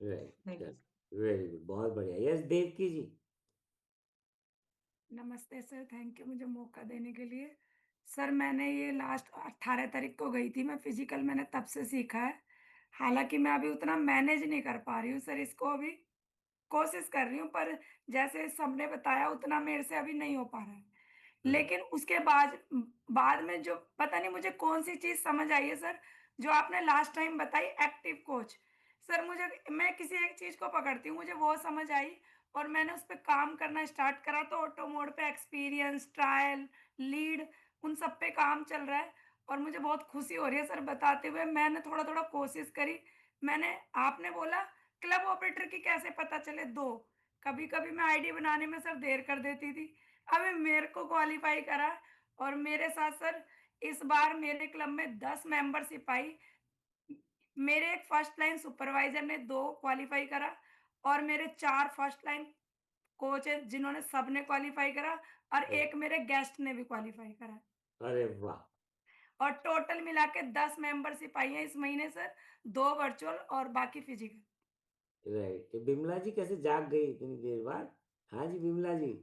Thank you. Right very good बहुत बढ़िया। यस देवकी जी। नमस्ते सर, थैंक यू मुझे मौका देने के लिए। सर मैंने ये लास्ट 18 तारीख को गई थी मैं फिजिकल, मैंने तब से सीखा है। हालांकि मैं अभी उतना मैनेज नहीं कर पा रही हूँ सर, इसको अभी कोशिश कर रही हूँ, पर जैसे सबने बताया उतना मेरे से अभी नहीं हो पा रहा है। लेकिन उसके बाद बाद में जो पता नहीं मुझे कौन सी चीज समझ आई है सर, जो आपने लास्ट टाइम बताई एक्टिव कोच। सर मुझे, मैं किसी एक चीज को पकड़ती हूँ, मुझे वो समझ आई और मैंने उस पर काम करना स्टार्ट करा, तो ऑटो मोड पे एक्सपीरियंस, ट्रायल, लीड, उन सब पे काम चल रहा है और मुझे बहुत खुशी हो रही है सर बताते हुए। मैंने थोड़ा थोड़ा कोशिश करी। मैंने, आपने बोला क्लब ऑपरेटर की कैसे पता चले, 2, कभी कभी मैं आईडी बनाने में सर देर कर देती थी। अबे मेरे को क्वालिफाई करा और मेरे साथ सर इस बार मेरे क्लब में 10 मेंबरशिप आई। मेरे एक फर्स्ट लाइन सुपरवाइजर ने 2 क्वालिफाई करा और मेरे 4 फर्स्ट लाइन कोच है जिन्होंने सबने क्वालिफाई करा और एक मेरे गेस्ट ने भी क्वालिफाई करा। अरे वाह और टोटल मिला के 10 मेंबरशिप आई है इस महीने सर, 2 वर्चुअल और बाकी फिजिकल। राइट। तो बिमला जी कैसे जाग गई इतनी देर बाद। हाँ जी बिमला जी।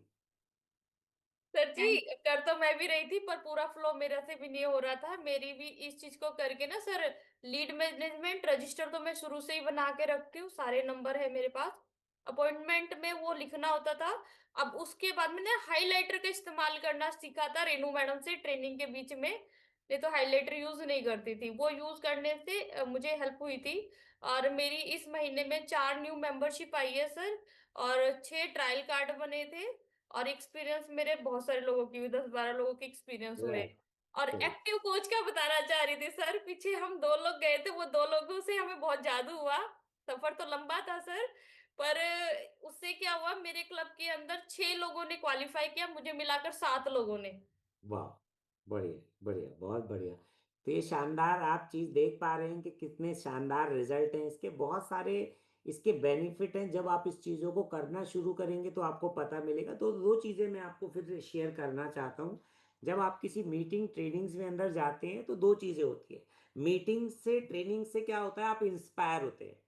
सर जी कर तो मैं भी रही थी, पर पूरा फ्लो मेरा से भी नहीं हो रहा था। मेरी भी इस चीज को करके ना सर, लीड मैनेजमेंट रजिस्टर तो मैं शुरू से ही बना के रखती हूँ, सारे नंबर है मेरे पास। अपॉइंटमेंट में वो लिखना होता था। अब उसके बाद मैंने हाइलाइटर का इस्तेमाल करना सीखा था रेनू मैडम से ट्रेनिंग के बीच में। नहीं तो हाइलाइटर यूज नहीं करती थी, वो यूज करने से मुझे हेल्प हुई थी। और मेरी इस महीने में 4 न्यू मेंबरशिप आई है सर, और 6 ट्रायल कार्ड बने थे। और एक्सपीरियंस मेरे बहुत सारे लोगों की हुई, 10-12 लोगों के एक्सपीरियंस हुए। राइट और राइट एक्टिव कोच क्या बताना चाह रही थी सर, पीछे हम 2 लोग गए थे, वो 2 लोगों से हमें बहुत जादू हुआ। सफर तो लंबा था सर, पर उससे क्या हुआ, मेरे क्लब के अंदर 6 लोगों ने क्वालिफाई किया, मुझे मिलाकर 7 लोगों ने। वाह बढ़िया बढ़िया बहुत बढ़िया। तो ये शानदार आप चीज देख पा रहे हैं कि कितने शानदार रिजल्ट हैं इसके। बहुत सारे इसके बेनिफिट हैं। जब आप इस चीज़ों को करना शुरू करेंगे तो आपको पता मिलेगा। तो 2 चीज़ें मैं आपको फिर शेयर करना चाहता हूँ। जब आप किसी मीटिंग ट्रेनिंग्स में अंदर जाते हैं तो 2 चीज़ें होती है। मीटिंग से ट्रेनिंग से क्या होता है, आप इंस्पायर होते हैं।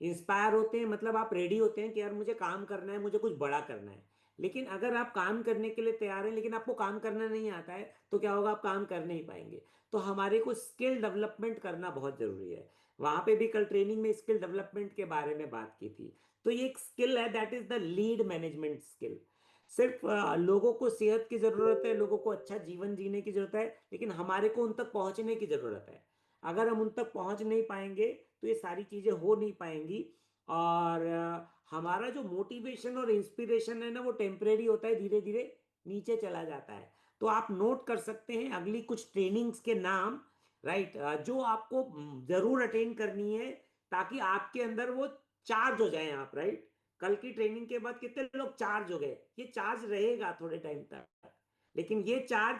इंस्पायर होते हैं मतलब आप रेडी होते हैं कि यार मुझे काम करना है, मुझे कुछ बड़ा करना है। लेकिन अगर आप काम करने के लिए तैयार हैं लेकिन आपको काम करना नहीं आता है तो क्या होगा, आप काम कर नहीं पाएंगे। तो हमारे को स्किल डेवलपमेंट करना बहुत ज़रूरी है। वहाँ पे भी कल ट्रेनिंग में स्किल डेवलपमेंट के बारे में बात की थी। तो ये एक स्किल है, that is the lead management skill. सिर्फ लोगों को सेहत की ज़रूरत है, लोगों को अच्छा जीवन जीने की ज़रूरत है, लेकिन हमारे को उन तक पहुँचने की ज़रूरत है। अगर हम उन तक पहुँच नहीं पाएंगे तो ये सारी चीज़ें हो नहीं पाएंगी। और हमारा जो मोटिवेशन और इंस्पिरेशन है ना वो टेम्परेरी होता है, धीरे धीरे नीचे चला जाता है। तो आप नोट कर सकते हैं अगली कुछ ट्रेनिंग्स के नाम, राइट, जो आपको जरूर अटेंड करनी है ताकि आपके अंदर वो चार्ज हो जाए आप, राइट। कल की ट्रेनिंग के बाद कितने लोग चार्ज हो गए? ये चार्ज रहेगा थोड़े टाइम तक, लेकिन ये चार्ज